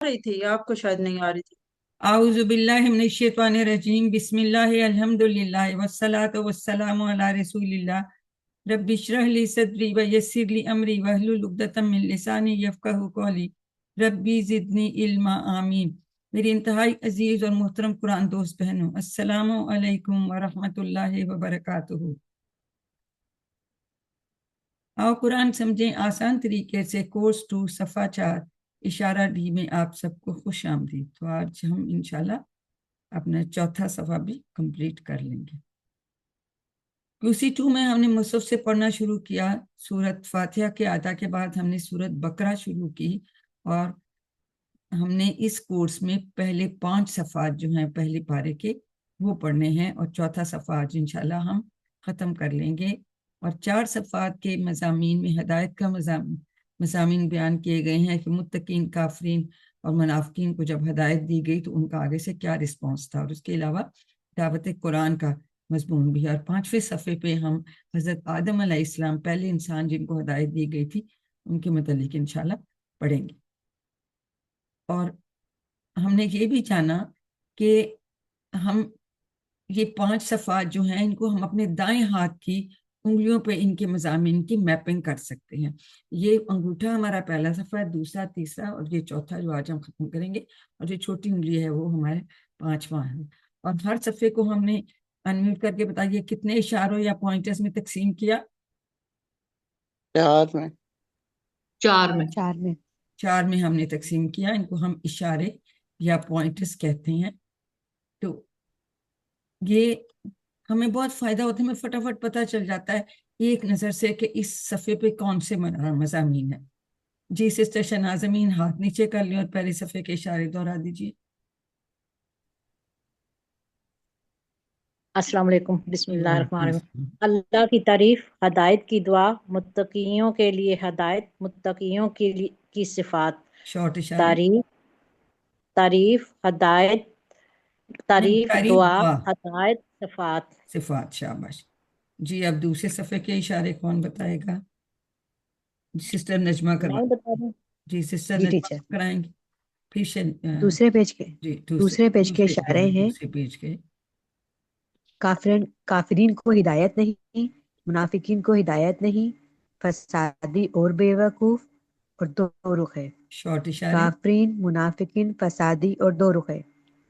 रही थी, आपको शायद नहीं आ रही थी। आउज़ु बिल्लाहि मिनश शैतानिर रजीम बिस्मिल्लाहि अल्हम्दुलिल्लाहि वस्सलातु वस्सलामु अला रसूलिल्लाह रब्बि इश्रह ली सदरी व यस्सिर ली अमरी वहलुल उक़दतम मिन लिसानी यफ़क़हू क़ौली रब्बी ज़िदनी इल्मा आमीन। मेरी इंतहाई अजीज और मोहतरम कुरान दोस्त बहनों, अस्सलामु अलैकुम व रहमतुल्लाहि व बरकातुहू। आओ कुरान समझें आसान तरीके से कोर्स 2 सफ़ा 4 इशारा डी में आप सबको खुश आमदीद। तो आज हम इंशाल्लाह अपना चौथा सफ़ा भी कंप्लीट कर लेंगे। QC 2 में हमने मुसहफ से पढ़ना शुरू किया। सूरत फातिहा के आधा के बाद हमने सूरत बकरा शुरू की और हमने इस कोर्स में पहले 5 सफ़ात जो हैं पहले पारे के वो पढ़ने हैं और चौथा सफ़ा आज इंशाल्लाह हम ख़त्म कर लेंगे। और 4 सफ़ात के मज़ामीन में हिदायत का मज़ामीन बयान किए गए हैं कि मुत्तकीन, काफरीन और मुनाफिकीन को जब हिदायत दी गई तो उनका आगे से क्या रिस्पॉन्स था। और उसके अलावा दावत कुरान का मजमून भी। और 5वें सफ़े पे हम हज़रत आदम अलैहिस्सलाम पहले इंसान जिनको हिदायत दी गई थी उनके मुतालिक इंशाल्लाह पढ़ेंगे। और हमने ये भी जाना कि हम ये 5 सफ़ात जो हैं इनको हम अपने दाएं हाथ की उंगलियों पे इनके मज़ामीन की मैपिंग कर सकते हैं। ये अंगूठा हमारा पहला सफ़ा है, दूसरा, तीसरा और ये चौथा जो आज हम खत्म करेंगे। और जो छोटी उंगली है वो हमारे 5वां है। और हर सफ़े को हमने अनम्यूट करके बताइए कितने इशारों या पॉइंटर्स में तकसीम किया। 4 में। 4 में। 4 में हमने तकसीम किया। इनको हम इशारे या पॉइंटर्स कहते हैं। तो ये हमें बहुत फायदा होता है, हमें फटाफट पता चल जाता है एक नजर से कि इस सफ़े पे कौन से मज़ामीन है। जी सिस्टर शनाज़मीन, हाथ नीचे कर लें और पहले सफ़े के इशारे दोहरा दीजिए। अस्सलाम वालेकुम, बिस्मिल्लाहिर्रहमानिर्रहीम। अल्लाह की तारीफ, हदायत की दुआ, मुत्तकियों के लिए हदायत, मुत्तकियों की सिफात। शॉर्ट इशारे। तारीफ, हदायत, तारीफ, तारीफ, दुआ, दुआ, हदायत, सिफात। सिफात, शाबाश जी। अब दूसरे सफ़े के इशारे कौन बताएगा? सिस्टर नजमा करवा। मैं बता दूं? जी सिस्टर जी नजमा टीचर। कराएंगे। फिर दूसरे पेज के जी दूसरे पेज के इशारे हैं। दूसरे पेज के काफिरीन को हिदायत नहीं, मुनाफिकीन को हिदायत नहीं, फसादी और बेवकूफ और दो रुख है। शॉर्ट इशारे। काफरीन, मुनाफिकीन, फसादी और दो रुख है।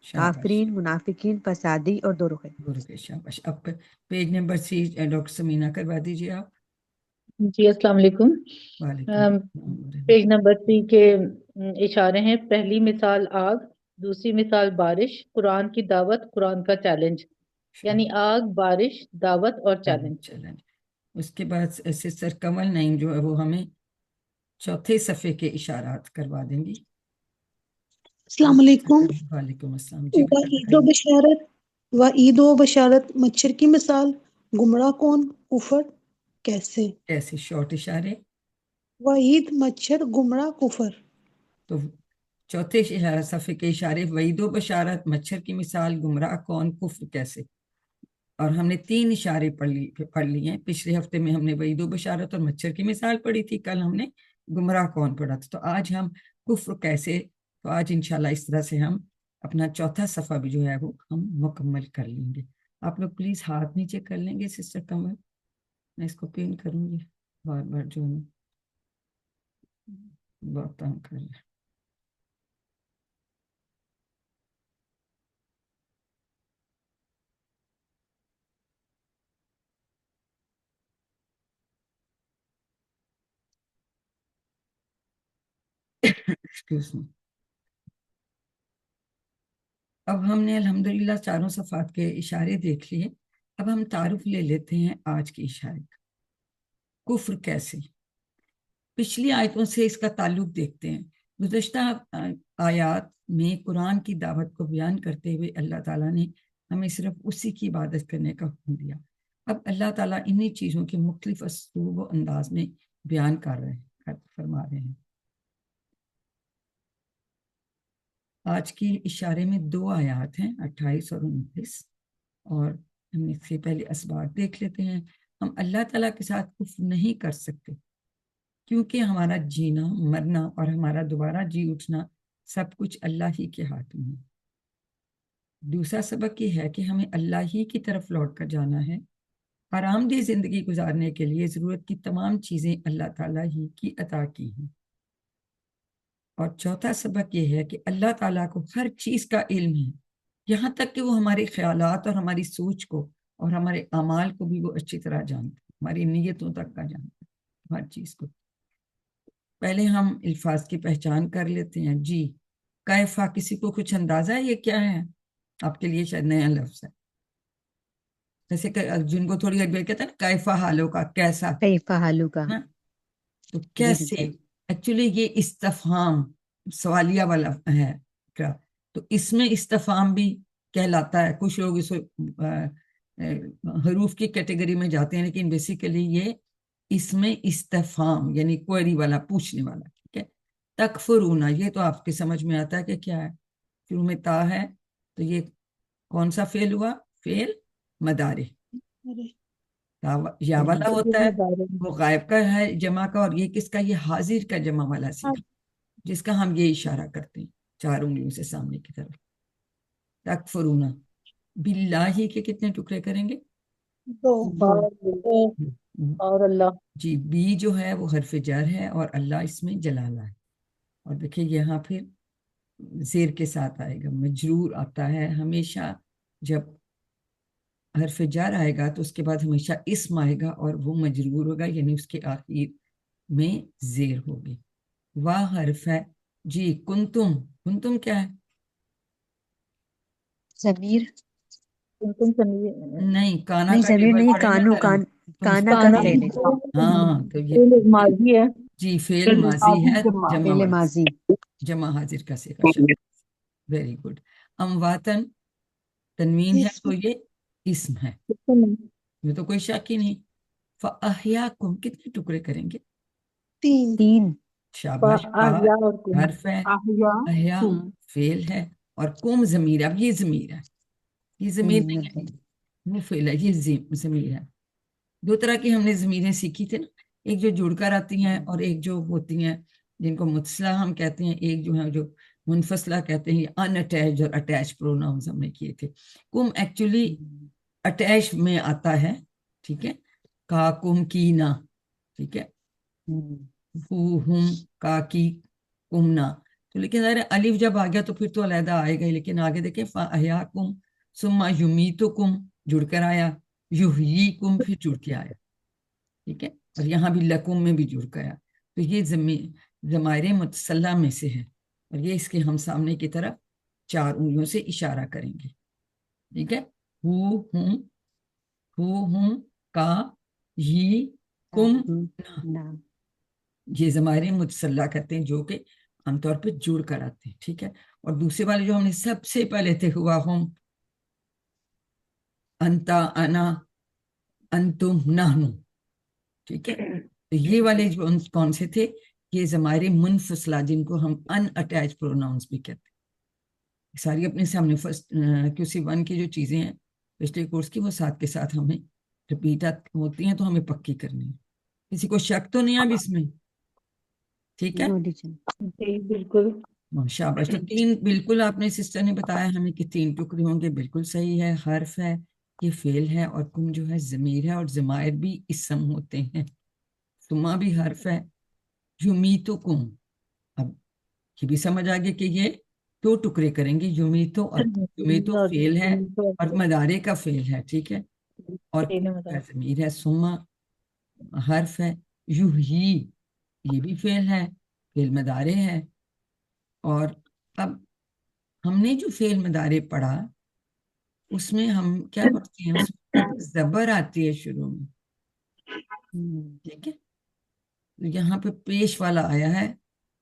शाबाश, काफरीन, मुनाफिकीन, फसादी और दो रुख है। शाबाश। अब पेज नंबर 3 डॉक्टर समीना करवा दीजिए आप। जी अस्सलाम वालेकुम। वालेकुम। पेज नंबर 3 के इशारे हैं। पहली मिसाल आग, दूसरी मिसाल बारिश, कुरान की दावत, कुरान का चैलेंज। यानी आग, बारिश, दावत और चैलेंज। चैलेंज। उसके बाद सिस्टर कमल नईम जो है वो हमें चौथे सफ़े के इशारात करवा देंगी। अस्सलाम वालेकुम। वालेकुम अस्सलाम जी। ईदो बशारत व ईदो बशारत, मच्छर की मिसाल, गुमराह कौन, कुफर कैसे। कैसे? शॉर्ट इशारे। व ईद मच्छर, गुमराह कुफर। तो चौथे सफ़े के इशारे, वईदो बशारत, मच्छर की मिसाल, गुमराह कौन, कुफ्र कैसे। और हमने 3 इशारे पढ़ लिए हैं। पिछले हफ्ते में हमने वईदो बशारत और मच्छर की मिसाल पढ़ी थी, कल हमने गुमराह कौन पढ़ा था। तो आज हम कुफ्र कैसे। तो आज इंशाल्लाह इस तरह से हम अपना चौथा सफ़ा भी जो है वो हम मुकम्मल कर लेंगे। आप लोग प्लीज हाथ नीचे कर लेंगे सिस्टर कमल, मैं इसको पिन करूंगी। बार बार जो है बहुत तंग कर रहा है। Excuse me. अब हमने अल्हम्दुलिल्लाह चारों सफ़ात के इशारे देख लिए। अब हम तारुफ ले लेते हैं आज के इशारे का। कुफ्र कैसे। पिछली आयतों से इसका ताल्लुक देखते हैं। गुज़श्ता आयात में कुरान की दावत को बयान करते हुए अल्लाह ताला ने हमें सिर्फ उसी की इबादत करने का हुक्म दिया। अब अल्लाह ताला इन्हीं चीज़ों के मुख्तलिफ असलूब व अंदाज में बयान फरमा रहे हैं। आज की इशारे में 2 आयात हैं, 28 और 29। और हम इससे पहले असबाब देख लेते हैं। हम अल्लाह ताला के साथ कुफ्र नहीं कर सकते क्योंकि हमारा जीना, मरना और हमारा दोबारा जी उठना سب کچھ اللہ ہی کے ہاتھ میں ہے۔ دوسرا سبق یہ ہے کہ ہمیں اللہ ہی کی طرف لوٹ کر جانا ہے۔ آرام دہ زندگی گزارنے کے لیے ضرورت کی تمام چیزیں اللہ تعالیٰ ہی کی عطا کی ہیں۔ اور چوتھا سبق یہ ہے کہ اللہ تعالیٰ کو ہر چیز کا علم ہے، یہاں تک کہ وہ ہمارے خیالات اور ہماری سوچ کو اور ہمارے اعمال کو بھی وہ اچھی طرح جانتا ہے، ہماری نیتوں تک کا جانتا ہے، ہر چیز کو۔ پہلے ہم الفاظ کی پہچان کر لیتے ہیں۔ جی کیفا، کسی کو کچھ اندازہ ہے یہ کیا ہے؟ آپ کے لیے شاید نیا لفظ ہے، جیسے کہ جن کو تھوڑی دیر کہتے ہیں نا کیفا حالوں کا، کیسا کیف حالو کا، نا؟ تو جی کیسے، جی ایکچولی یہ استفہام سوالیہ والا ہے کیا، تو اس میں استفہام بھی کہلاتا ہے۔ کچھ لوگ اس حروف کی کیٹیگری میں جاتے ہیں، لیکن بیسیکلی یہ اس میں استفہام یعنی کوئری والا، پوچھنے والا، ٹھیک ہے۔ تکفرون، یہ تو آپ کے سمجھ میں آتا ہے کہ کیا ہے، شروع میں تا ہے تو یہ کون سا فعل ہوا؟ فعل مدارے۔ یا والا ہوتا ہے وہ غائب کا ہے جمع کا، اور یہ کس کا؟ یہ حاضر کا جمع والا سیکھا، جس کا ہم یہ اشارہ کرتے ہیں 4 انگلیوں سے سامنے کی طرف۔ تکفرون باللہ کے کتنے ٹکڑے کریں گے؟ 2 اور اللہ، جی بی جو ہے وہ حرف جر ہے اور اللہ اس میں جلالہ ہے۔ اور دیکھیں یہاں پھر زیر کے ساتھ آئے گا، مجرور آتا ہے ہمیشہ۔ جب حرف جر آئے گا تو اس کے بعد ہمیشہ اسم آئے گا اور وہ مجرور ہوگا، یعنی اس کے آخر میں زیر ہوگی۔ واہ حرف ہے۔ جی کنتم، کنتم کیا ہے؟ ضمیر، تم سمجھ نہیں، کانا نہیں کا ضمیر ٹیبل نہیں، پڑھیں گے نا ہم۔ کانا کا کانا فعل ہے، ہاں تو یہ فعل ماضی ہے، جی فعل ماضی ہے جمع فعل والا، ماضی۔ جمع حاضر کا صیغہ شامل۔ Very good. امواتن تنوین ہے تو یہ اسم ہے، یہ تو کوئی شک ہی نہیں۔ فاحیاکم کتنے ٹکڑے کریں گے؟ 3 تین، شاباش، احیا اور کم، حرف ہے، احیا احیا فعل ہے، اور کم ضمیر ہے۔ اب یہ ضمیر ہے، یہ ضمیر نہیں ہے، وہ فعل ہے، یہ ضمیر ہے۔ 2 طرح کی ہم نے ضمیریں سیکھی تھی نا، ایک جو جڑ کر آتی ہیں اور ایک جو ہوتی ہیں جن کو متصلہ ہم کہتے ہیں، ایک جو ہے جو منفصلہ کہتے ہیں۔ یہ ان اٹیچ اور اٹیچ پروناؤنز ہم نے کیے تھے۔ کم ایکچولی اٹیچ میں آتا ہے، ٹھیک ہے، کا کم کی نا، ٹھیک ہے، ہو ہم کا کی کم نا، تو لیکن ظاہر ہے الف جب آ گیا تو پھر تو علیحدہ آئے گا ہی، لیکن آگے دیکھیں فاحیاکم ثم یمیتکم جڑ کر آیا، یحییکم پھر جڑ کے آیا، ٹھیک ہے، اور یہاں بھی لکم میں بھی جڑ کے آیا۔ تو یہ ضمائر متصلہ میں سے ہے، اور یہ اس کے ہم سامنے کی طرف 4 انگلیوں سے اشارہ کریں گے، ٹھیک ہے۔ ہو ہم کا ہی کم نا، یہ ضمائر متصلہ کرتے ہیں جو کہ عام طور پہ جڑ کر آتے ہیں، ٹھیک ہے۔ اور دوسرے والے جو ہم نے سب سے پہلے تھے، ہوا ہم، انتا انا انتم نحنو، ٹھیک ہے، تو یہ والے جو کون سے تھے؟ یہ ضمائر منفصلہ جن کو ہم ان اٹیچ پروناؤنس بھی کہتے ہیں۔ ساری اپنے سامنے فرسٹ QC1 کی جو چیزیں ہیں پچھلے کورس کی، وہ ساتھ کے ساتھ ہمیں رپیٹ ہوتی ہیں تو ہمیں پکی کرنی ہے۔ کسی کو شک تو نہیں اب اس میں؟ ٹھیک ہے، جی بالکل، شاباش۔ تو 3 بالکل آپ نے سسٹر نے بتایا ہمیں کہ 3 ٹکڑے ہوں گے، بالکل صحیح ہے۔ حرف ہے، یہ فعل ہے، اور کم جو ہے ضمیر ہے، اور ضمائر بھی اسم ہوتے ہیں۔ ثم بھی حرف ہے، یمیتکم، اب یہ بھی سمجھ آگے کہ یہ 2 ٹکڑے کریں گے، یمیتو، اور یمیتو فعل ہے اور مدارے کا فعل ہے، ٹھیک ہے، اور ضمیر ہے۔ ثم حرف ہے، یحیی، یہ بھی فعل ہے، فعل مدارے ہے۔ اور اب ہم نے جو فعل مدارے پڑھا اس میں ہم کیا پڑھتے ہیں؟ اس میں زبر آتی ہے شروع میں، ٹھیک ہے، یہاں پہ پیش والا آیا ہے،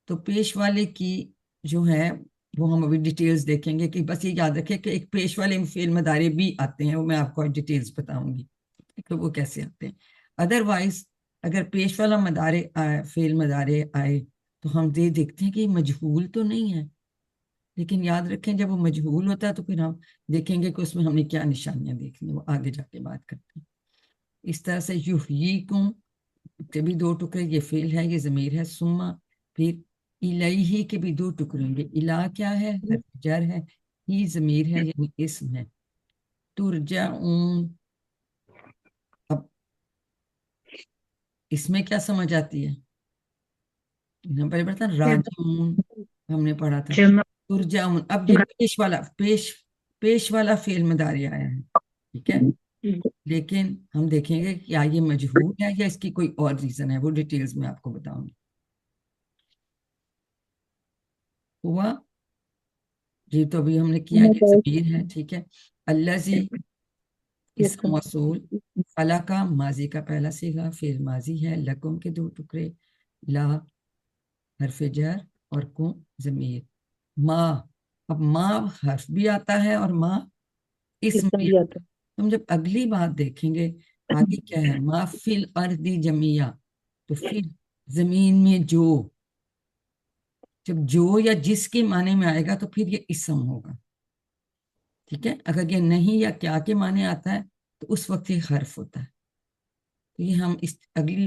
تو پیش والے کی جو ہے وہ ہم ابھی ڈیٹیلز دیکھیں گے، کہ بس یہ یاد رکھیں کہ ایک پیش والے فعل مدارے بھی آتے ہیں، وہ میں آپ کو ڈیٹیلز بتاؤں گی کہ وہ کیسے آتے ہیں۔ ادروائز اگر پیش والا مدارے فعل مدارے آئے تو ہم دیکھتے ہیں کہ یہ مجہول تو نہیں ہے، لیکن یاد رکھیں جب وہ مجہول ہوتا ہے تو پھر ہم دیکھیں گے کہ اس میں ہم نے کیا نشانیاں دیکھنی، وہ آگے جا کے بات کرتے ہیں۔ اس طرح سے یحییکم کے بھی 2 ٹکڑے، یہ فعل ہے، یہ ضمیر ہے۔ ثم پھر इलैही के भी दो टुकड़े होंगे। इला क्या है? हर्फ जर है, ही जमीर है यानी इस्म है। तुरजाऊन, अब इसमें क्या समझ आती है? यहाँ पहले पढ़ा था राजून, हमने पढ़ा था तुरजाऊन। अब ये पेश वाला फेल मदारी आया है, ठीक है। लेकिन हम देखेंगे कि क्या ये मजहूल है या इसकी कोई और रीजन है, वो डिटेल्स में आपको बताऊंगी। हुआ जी, तो अभी हमने किया, ये ज़मीर है, ठीक है। अल्लज़ी इसम मौसूल, फला का माजी का पहला सीगा, फिर माजी है, लकुम के दो टुकड़े, ला हरफ जर और कुम ज़मीर। माँ, अब माँ हर्फ भी आता है और माँ इसम भी आता है। हम जब अगली बात देखेंगे आगे क्या है, मा फिल अर्दी जमिया, तो फिर जमीन में जो, जब जो या जिसके माने में आएगा तो फिर ये इसम होगा, ठीक है। अगर ये नहीं या क्या के माने आता है तो उस वक्त ये हर्फ होता है। तो ये हम इस अगली,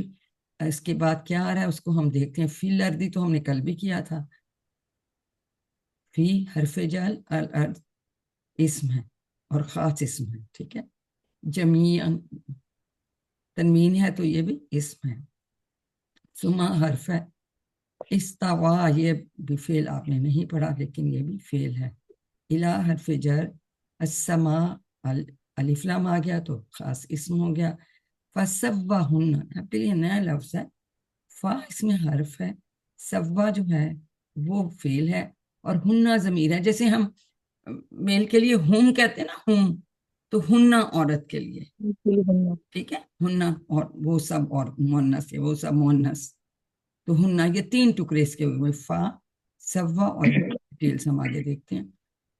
इसके बाद क्या आ रहा है उसको हम देखते हैं। फिल अर्दी तो हमने कल भी किया था, फी हरफ जल अल अर्द इसम है और खास इसम है, ठीक है। जमीअन तनवीन है तो ये भी इसम है। सुमा हर्फ है, इस्तावा ये भी फेल आपने नहीं पढ़ा लेकिन ये भी फेल है। इला हर्फ जर, अस्समा अलिफ लाम आ गया तो खास इसम हो गया। फसव्वाहुन्ना, यहाँ पे ये नया लफ्ज है, फा इसमें हर्फ है, सव्वा जो है वो फेल है और हुन्ना जमीर है। जैसे हम मेल के लिए हुम कहते हैं ना, हुम, तो हुन्ना औरत के लिए, ठीक है। हुन्ना और वो सब, और मुन्नस है वो सब मुन्नस। तो हुन्ना ये तीन टुकड़े इसके हुए, फा सव्वा और डिटेल्स हम आगे देखते हैं।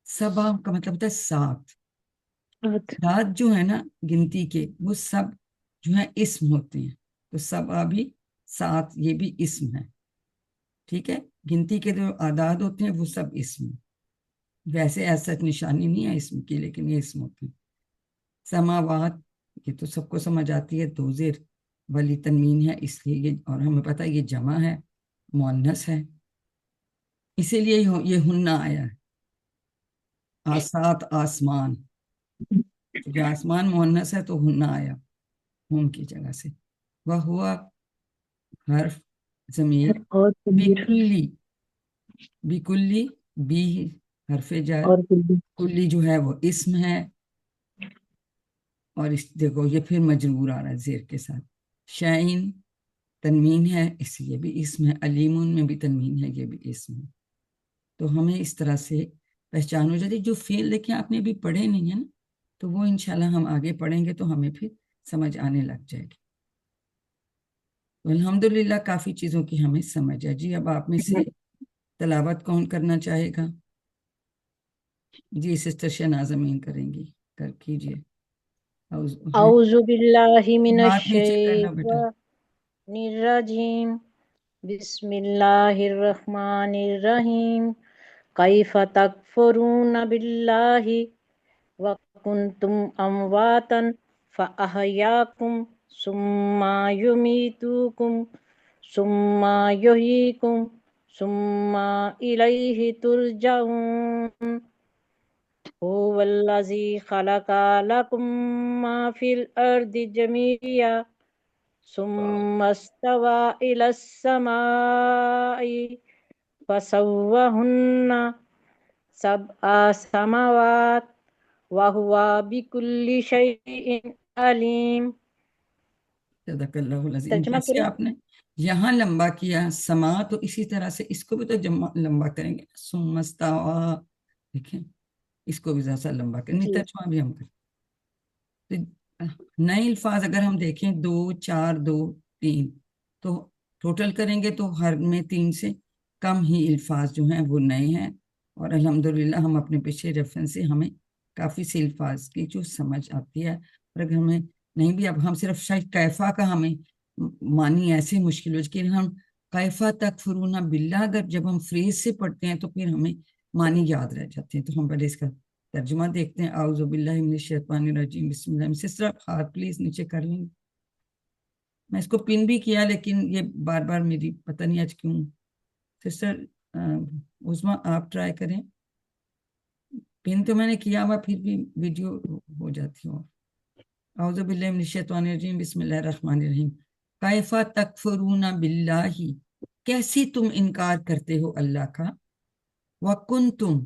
सबा का मतलब होता है सात। सात जो है ना गिनती के, वो सब जो है इसम होते हैं, तो सबा भी सात, ये भी इसम है, ठीक है। गिनती के जो आदाद होते हैं वो सब इसम, वैसे ऐसा निशानी नहीं है इसम की, लेकिन ये इसम होते हैं। समावात, ये तो सबको समझ आती है, दो जेर वाली तनवीन है इसलिए ये, और हमें पता है ये जमा है, मुअन्नस है, इसीलिए ये हुन्ना आया है। आसात आसमान, क्योंकि आसमान मुअन्नस है तो हुन्ना आया हुम की जगह से। वह हुआ हर्फ जमीर, बिकुल्ली, बिकुल्ली बी हरफे जर, कुल्ली जो है वो इसम है, और इस देखो ये फिर मजरूर आ रहा है जेर के साथ। शाइन तनवीन है इसलिए भी इसम है, अलीमुन में भी तनवीन है ये भी इसम है। तो हमें इस तरह से पहचान हो जाती है। जो फेल देखें आपने अभी पढ़े नहीं है ना, तो वो इंशाल्लाह हम आगे पढ़ेंगे तो हमें फिर समझ आने लग जाएगी। तो अल्हम्दुलिल्लाह काफ़ी चीज़ों की हमें समझ है। जी, अब आप में से तलावत कौन करना चाहेगा? जी, सिस्टर शहनाज अमीन करेंगी, कर कीजिए। औज़ु बिल्लाहि मिनश हाथ नीचे कर लो बेटा। शैतानिर रजीम बिस्मिल्लाहिर रहमानिर रहीम कैफ तकफुरून बिल्लाहि व कुंतुम अमवातन फअहयाकुम सुम्मा युमीतुकुम सुम्मा युहयीकुम सुम्मा इलैहि तुरजाऊन हुवल्लज़ी खलका लकुम मा फिल अर्दि जमीया सुम्मा इस्तवा इलस समाई फसव्वहुन्ना सबआ समावात वहुवा बिकुल्ली शैइन अलीम। सदकल्लाहुल अज़ीम। तर्जुमा जैसे करें? आपने यहाँ लंबा किया समा, तो इसी तरह से इसको भी तो लंबा करेंगे, सुमस्तावा, देखें इसको भी ज्यादा लंबा करें, जी तर्जुमा भी हम करें। तो नए अल्फाज अगर हम देखें, दो चार दो तीन, तो टोटल करेंगे तो हर में तीन से कम ही अल्फाज जो हैं वो नए हैं। और अल्हम्दुलिल्लाह हम अपने पिछले रेफरेंस से हमें काफ़ी से अल्फाज की जो समझ आती है। और अगर हमें नहीं भी, अब हम सिर्फ शायद कैफा का हमें मानी ऐसे मुश्किल हो कि हम कैफा तकफुरूना बिल्लाह, अगर जब हम फ्रेज से पढ़ते हैं तो फिर हमें मानी याद रह जाते हैं। तो हम पहले इसका तर्जुमा देखते हैं। आउज़ु बिल्लाहि मिनश शैतानिर रजीम बिस्मिल्लाह। सिस्टर हाथ प्लीज नीचे कर लेंगे। मैं इसको पिन भी किया लेकिन ये बार बार मेरी पता नहीं आज क्यों सिस्टर उस्मा आप ट्राई करें। पिन तो मैंने किया हुआ, फिर भी वीडियो हो जाती हो। औज़ु बिल्लाहि मिनश शैतानिर रजीम, बिस्मिल्लाहिर रहमानिर रहीम। कैफा तकफुरूना बिल्लाही, कैसी तुम इनकार करते हो अल्लाह का। व कुंतुम,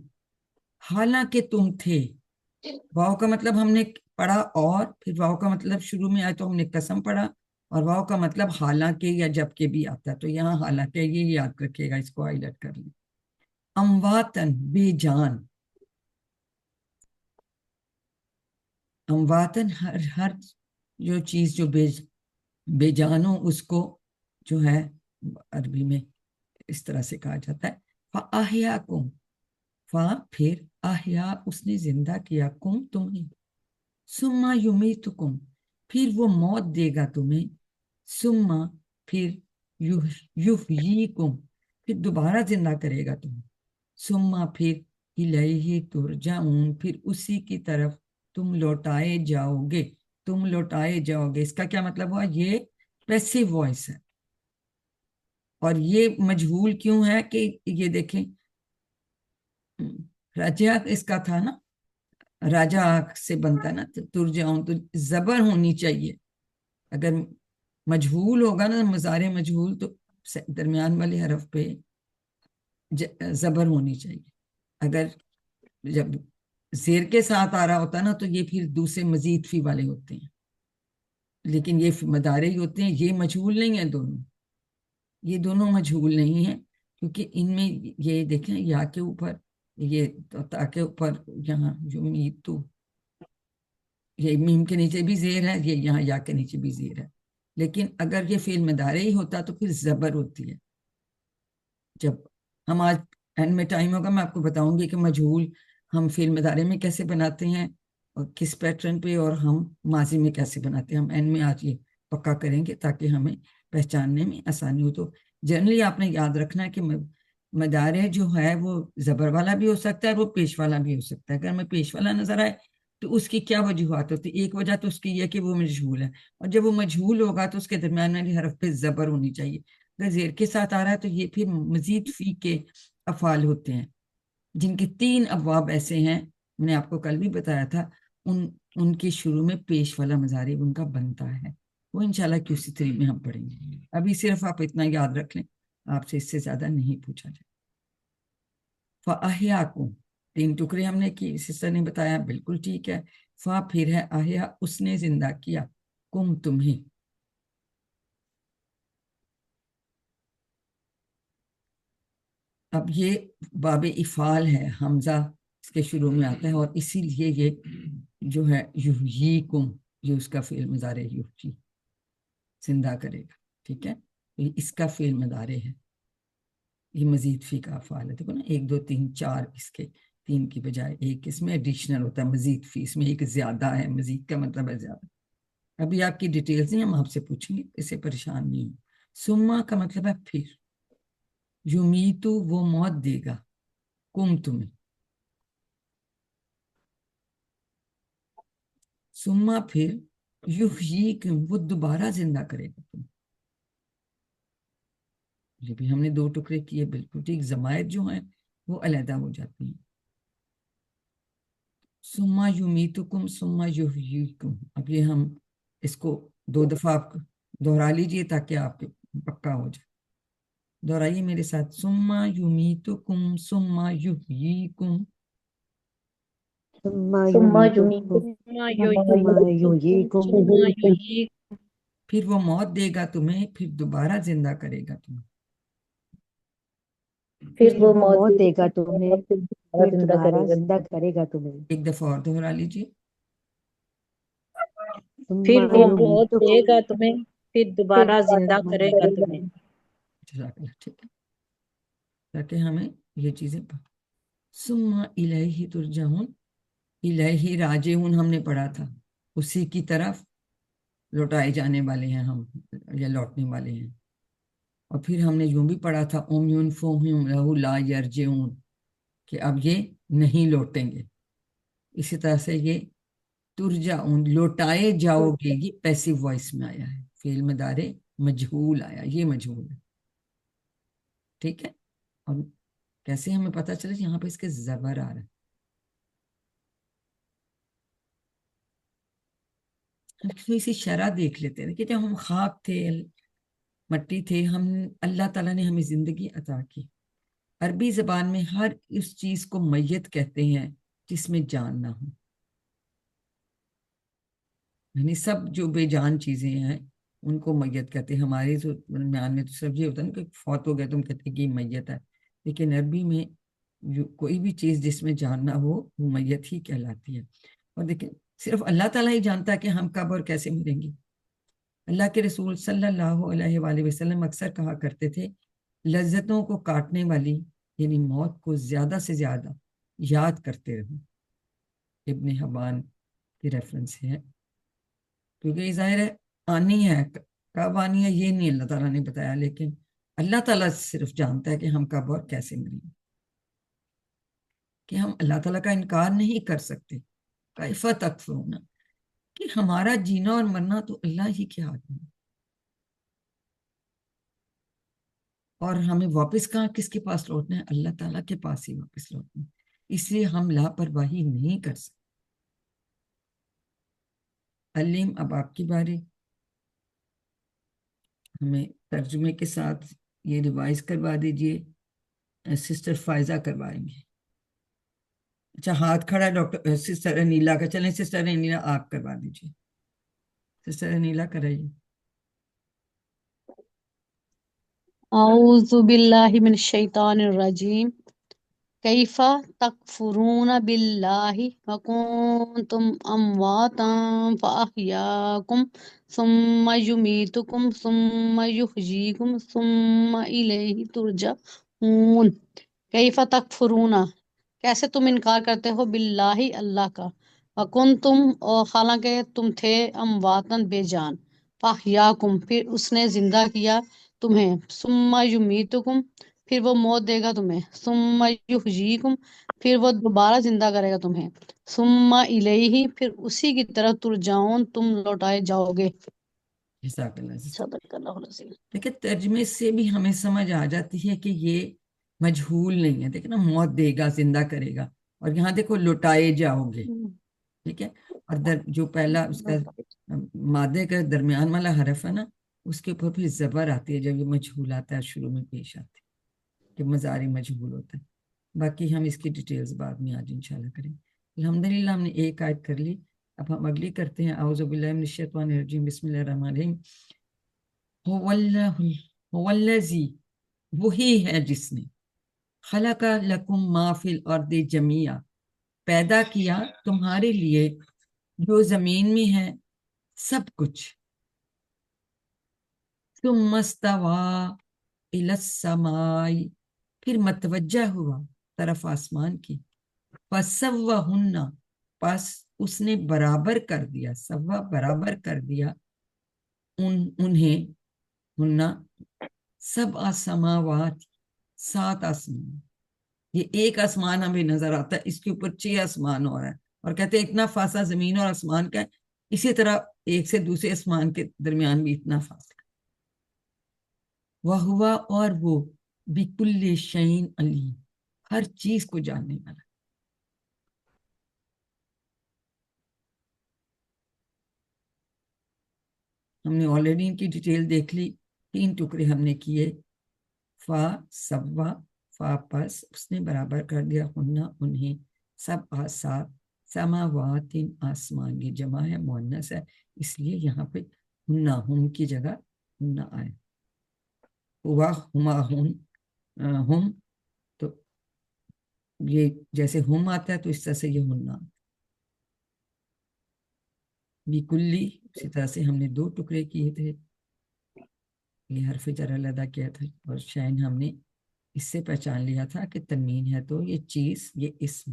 हालांकि तुम थे। वाव का मतलब हमने पढ़ा, और फिर वाव का मतलब शुरू में आया तो हमने कसम पढ़ा, और वाव का मतलब हालांकि या जबकि भी आता है। तो यहाँ हालांकि ये याद रखिएगा, इसको हाईलाइट कर लें। अमवातन, बेजान। अमवातन हर हर जो चीज जो बेजान हो उसको जो है अरबी में इस तरह से कहा जाता है। फ़अहयाकुम, फा फिर, अहया उसने जिंदा किया, कुम तुम्हें, सुम्मा युमीतुकुम फिर वो मौत देगा तुम्हें, सुम्मा फिर, युहयीकुम फिर दोबारा जिंदा करेगा तुम्हें, सुम्मा फिर, इलैहि तुरजाऊन फिर उसी की तरफ तुम लौटाए जाओगे। तुम लौटाए जाओगे, इसका क्या मतलब हुआ? ये पैसिव वॉइस है। और ये मजहूल क्यों है कि ये देखें, राजा इसका था ना, राजा से बनता है ना, तो तुरजाऊन तो जबर होनी चाहिए। अगर मजहूल होगा ना, मज़ारे मजहूल, तो दरमियान वाले हरफ पे जबर होनी चाहिए। अगर जब जेर के साथ आ रहा होता है ना, तो ये फिर दूसरे मजीद फी वाले होते हैं, लेकिन ये मदारे ही होते हैं। ये मजहूल नहीं है दोनों, ये दोनों मजहूल नहीं है, क्योंकि इनमें ये देखें, या के ऊपर ये ताके ऊपर यहाँ युमीतु, ये मीम के नीचे भी जेर है, ये यहाँ या के नीचे भी जेर है। लेकिन अगर ये फेल मदारे ही होता तो फिर जबर होती है। जब हम आज एंड में टाइम होगा, मैं आपको बताऊंगी कि मजहूल हम फेल मदारे में कैसे बनाते हैं और किस पैटर्न पे, और हम माजी में कैसे बनाते हैं। हम एंड में आज ये पक्का करेंगे ताकि हमें पहचानने में आसानी हो। तो जनरली आपने याद रखना है कि मदारे जो है वो जबर वाला भी हो सकता है, वो पेश वाला भी हो सकता है। अगर हमें पेश वाला नजर आए तो उसकी क्या वजूहत होती है? एक वजह तो उसकी ये कि वो मजहूल है, और जब वो मजहूल होगा तो उसके दरमियान वाली हरफ पे जबर होनी चाहिए। अगर जेर के साथ आ रहा है तो ये फिर मजीद फी के अफाल होते हैं, जिनके 3 अबवाब ऐसे हैं, मैंने आपको कल भी बताया था। उनके शुरू में पेश वाला मजारी उनका बनता है। वो इंशाल्लाह QC3 में हम पढ़ेंगे। अभी सिर्फ आप इतना याद रख लें, आपसे इससे ज्यादा नहीं पूछा जाए। फ़अहयाकुम, 3 टुकड़े हमने की, सिस्टर ने बताया, बिल्कुल ठीक है। फा फिर है, अहया उसने जिंदा किया, कुम तुम्हें। अब ये बाब इफ़ाल है, हमजा इसके शुरू में आता है, और इसीलिए ये जो है युहयीकुम, ये उसका फेल मज़ारे युहयी, जिंदा करेगा। ठीक है, तो ये इसका फेल मज़ारे है। ये मजीद फी का अफ़ाल है। देखो ना, 1 2 3 4, इसके 3 की बजाय एक इसमें एडिशनल होता है, मजीद फी, इसमें एक ज्यादा है। मजीद का मतलब है ज्यादा। अभी आपकी डिटेल्स नहीं हम आपसे पूछेंगे, इससे परेशान नहीं हो। सुम्मा का मतलब है फिर, युमीतु वो मौत देगा, कुम तुम्हें, सुम्मा फिर, युहयीकुम वो दोबारा जिंदा करेगा तुम। ये भी हमने 2 टुकड़े किए, बिल्कुल ठीक। जमायत जो है वो अलहदा हो जाती हैं। सुम्मा युमीतुकुम सुम्मा युहयीकुम। अब ये हम इसको 2 दफा आप दोहरा लीजिए ताकि आपके पक्का हो जाए। दोहराइए मेरे साथ, सुम्मा युमीतुकुम सुम्मा युहयीकुम। सुम्मा सुम्मा युमीतुकुम युमीकुम सुम्मा युहयीकुम फिर वो मौत देगा तुम्हें, फिर दोबारा जिंदा करेगा तुम्हें। फिर वो मौत मौत देगा देगा तुम्हें, फिर दोबारा फिर जिंदा दोबारा करेगा। जिंदा करेगा तुम्हें। एक दफा और दोहरा लीजिए। फिर सुम्मा वो मौत युमीतुकुम देगा तुम्हें, फिर फिर दोबारा दोबारा जिंदा जिंदा करेगा करेगा। तुम्हें। जज़ाकल्लाह, ठीक है, ताकि हमें ये चीजें सुम्मा इलैहि तुरजाऊन, इलैहि राजिऊन हमने पढ़ा था, उसी की तरफ लौटाए जाने वाले हैं हम, या लौटने वाले हैं। और फिर हमने यूं भी पढ़ा था, उम्युन फुहुम लहु ला यरजिऊन, कि अब ये नहीं लौटेंगे। इसी तरह से ये तुरजाऊन लौटाए जाओगे, ये पैसिव वॉइस में आया है। फेल मदारे मजहूल आया, ये मजहूल है। ठीक है, اور کیسے ہمیں پتہ چلے یہاں پہ اس کے زبر آ رہا ہے. ہم تھوڑی سی شرح دیکھ لیتے ہیں کہ جب ہم خاک تھے، مٹی تھے، ہم اللہ تعالیٰ نے ہمیں زندگی عطا کی. عربی زبان میں ہر اس چیز کو میت کہتے ہیں جس میں جان نہ ہو. یعنی سب جو بے جان چیزیں ہیں ان کو میت کہتے ہیں. ہمارے درمیان میں تو سب یہ ہوتا ہے نا کہ فوت ہو گیا تم کہتے ہیں کہ یہ میت ہے، لیکن عربی میں جو کوئی بھی چیز جس میں جان نہ ہو وہ میت ہی کہلاتی ہے. اور دیکھیں صرف اللہ تعالیٰ ہی جانتا ہے کہ ہم کب اور کیسے مریں گے. اللہ کے رسول صلی اللہ علیہ وآلہ وسلم اکثر کہا کرتے تھے لذتوں کو کاٹنے والی یعنی موت کو زیادہ سے زیادہ یاد کرتے رہو. ابن حبان کی ریفرنس ہے، کیونکہ یہ ظاہر ہے آنی ہے، کب آنی ہے یہ نہیں اللہ تعالیٰ نے بتایا، لیکن اللہ تعالیٰ صرف جانتا ہے کہ ہم کب اور کیسے مریں گے. کہ ہم اللہ تعالیٰ کا انکار نہیں کر سکتے. کیف تکفرون، کہ ہمارا جینا اور مرنا تو اللہ ہی کے ہاتھ میں. اور ہمیں واپس کہاں کس کے پاس لوٹنا ہے؟ اللہ تعالیٰ کے پاس ہی واپس لوٹنا ہے. اس لیے ہم لاپرواہی نہیں کر سکتے. علیم اب آپ کی باری، ہمیں ترجمے کے ساتھ یہ ریوائز کروا دیجئے. سسٹر فائزہ کروائیں گے. اچھا ہاتھ کھڑا ہے ڈاکٹر سسٹر انیلا کا، چلیں سسٹر انیلا آپ کروا دیجئے. سسٹر انیلا کرائیے. اعوذ باللہ من الشیطان الرجیم. کیف تکفرون باللہ وکنتم امواتا فاحیاکم ثم یمیتکم ثم یحییکم ثم الیہ ترجعون. کیف تکفرون، کیسے تم انکار کرتے ہو، باللہ اللہ کا، وکنتم اور حالانکہ تم تھے، امواتن بے جان، فاحیاکم پھر اس نے زندہ کیا تمہیں، ثم یمیتکم پھر وہ موت دے گا تمہیں، ثم یحییکم پھر وہ دوبارہ زندہ کرے گا تمہیں، ثم الیہ پھر اسی کی طرف ترجعون تم لوٹائے جاؤ گے. جزاک اللہ. صدق اللہ العظیم. دیکھیں ترجمے سے بھی ہمیں سمجھ آ جاتی ہے کہ یہ مجہول نہیں ہے. دیکھیں نا، موت دے گا، زندہ کرے گا، اور یہاں دیکھو لوٹائے جاؤ گے. ٹھیک ہے. اور جو پہلا اس کا مادے کا درمیان والا حرف ہے نا، اس کے اوپر پھر زبر آتی ہے جب یہ مجہول آتا ہے، شروع میں پیش آتی ہے کہ مضارع مجہول ہوتا ہے. باقی ہم اس کی ڈیٹیلز بعد میں آج انشاءاللہ کریں. الحمدللہ ہم نے ایک آیت کر لی. اب ہم اگلی کرتے ہیں. اعوذ باللہ من الشیطان الرجیم، بسم اللہ الرحمن الرحیم. هو الذی، وہی ہے جس نے، خلق لکم ما فی الارض جمیعا، پیدا کیا تمہارے لیے جو زمین میں ہے سب کچھ، ثم استوی الی السماء پھر متوجہ ہوا طرف آسمان کی، فسوہن پس اس نے برابر کر دیا، سوا برابر کر دیا انہیں، ہننا سب آسماوات 7 آسمان. یہ ایک آسمان ہمیں نظر آتا ہے، اس کے اوپر 6 آسمان ہو رہا ہے، اور کہتے ہیں اتنا فاصلہ زمین اور آسمان کا ہے. اسی طرح ایک سے دوسرے آسمان کے درمیان بھی اتنا فاصلہ. وَهُوَ اور وہ بِكُلِّ شَيْءٍ عَلِيمٌ ہر چیز کو جاننے والا. ہم نے آلریڈی ان کی ڈیٹیل دیکھ لی. 3 ٹکڑے ہم نے کیے. فا سوا، فا پس اس نے برابر کر دیا، ہننا انہیں، سب آسات، سماوات آسمان، یہ جمع ہے مؤنث ہے اس لیے یہاں پہ ہننا، ہم کی جگہ ہننا آئے. ہوا ہما ہم، تو یہ جیسے ہم آتا ہے تو اس طرح سے یہ ہننا. بیکلی اسی طرح سے ہم نے 2 ٹکڑے کیے تھے، یہ حرف جر ادا کیا تھا، اور شین ہم نے اس سے پہچان لیا تھا کہ تنوین ہے تو یہ چیز، یہ اسم.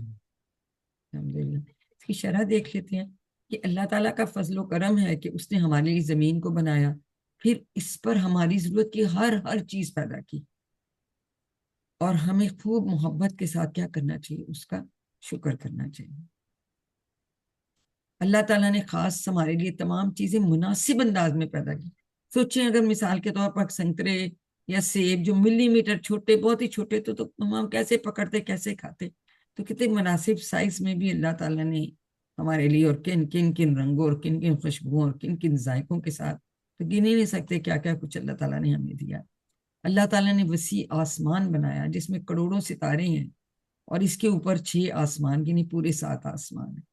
الحمدللہ اس کی شرح دیکھ لیتے ہیں کہ اللہ تعالیٰ کا فضل و کرم ہے کہ اس نے ہمارے لیے زمین کو بنایا، پھر اس پر ہماری ضرورت کی ہر چیز پیدا کی، اور ہمیں خوب محبت کے ساتھ کیا کرنا چاہیے، اس کا شکر کرنا چاہیے. اللہ تعالیٰ نے خاص ہمارے لیے تمام چیزیں مناسب انداز میں پیدا کی. سوچیں اگر مثال کے طور پر سنترے یا سیب جو ملی میٹر چھوٹے، بہت ہی چھوٹے، تو ہم کیسے پکڑتے، کیسے کھاتے. تو کتنے مناسب سائز میں بھی اللہ تعالیٰ نے ہمارے لیے، اور کن کن کن رنگوں اور کن کن خوشبوؤں اور کن کن ذائقوں کے ساتھ، تو گن ہی نہیں سکتے کیا کیا کچھ اللہ تعالیٰ نے ہمیں دیا. اللہ تعالیٰ نے وسیع آسمان بنایا جس میں کروڑوں ستارے ہیں، اور اس کے اوپر 6 آسمان، یعنی پورے 7 آسمان ہیں.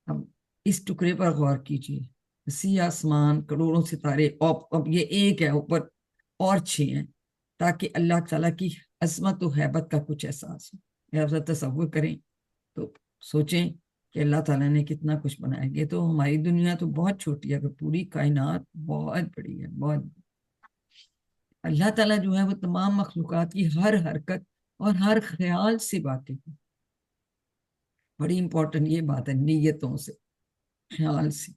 اب اس ٹکڑے پر غور کیجیے، وسیع آسمان، کروڑوں ستارے، اب یہ ایک ہے، اوپر اور 6 ہیں، تاکہ اللہ تعالیٰ کی عظمت و ہیبت کا کچھ احساس ہو. آپ تصور کریں تو سوچیں کہ اللہ تعالیٰ نے کتنا کچھ بنایا. یہ تو ہماری دنیا تو بہت چھوٹی ہے، پوری کائنات بہت بڑی ہے، بہت. اللہ تعالیٰ جو ہے وہ تمام مخلوقات کی ہر حرکت اور ہر خیال سے واقف ہے. بڑی امپورٹنٹ یہ بات ہے، نیتوں سے، خیال سے.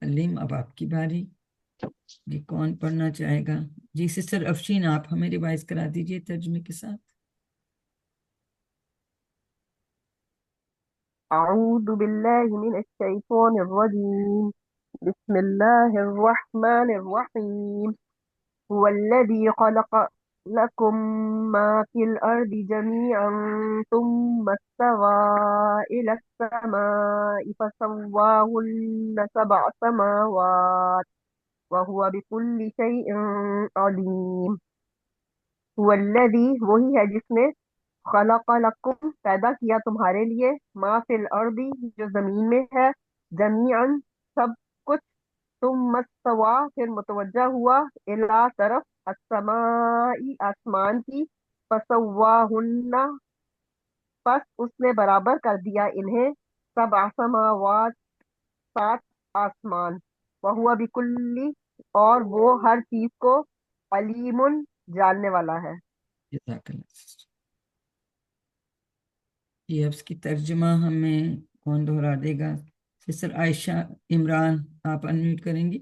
علیم، اب آپ کی باری. جی کون پڑھنا چاہے گا؟ جی سسٹر افشین، آپ ہمیں ریوائز کرا دیجئے ترجمے کے ساتھ. أعوذ بالله من الشيطان الرجيم. بسم الله الرحمن الرحيم. هو الذي خلق لكم ما في الأرض جميعا ثم استوى إلى السماء فسواهن 7 سماوات وهو بكل شيء عليم. هو الذي، وہی ہے جس نے، خلق لکم، پیدا کیا تمہارے لیے، ما فی الارض، جو زمین میں ہے، جمیعاً، سب کچھ، ثم استوی، پھر متوجہ ہوا، الی، طرف، السماء، آسمان کی، فسواہن، پس اس نے برابر کر دیا انہیں، 7 سماوات، 7 آسمان، وہو بکل، اور وہ ہر چیز کو، علیم، جاننے والا ہے. جزاک اللہ سسٹر. جی اب اس کی ترجمہ ہمیں کون دہرا دے گا؟ سسٹر عائشہ عمران، آپ انمیوٹ کریں گی؟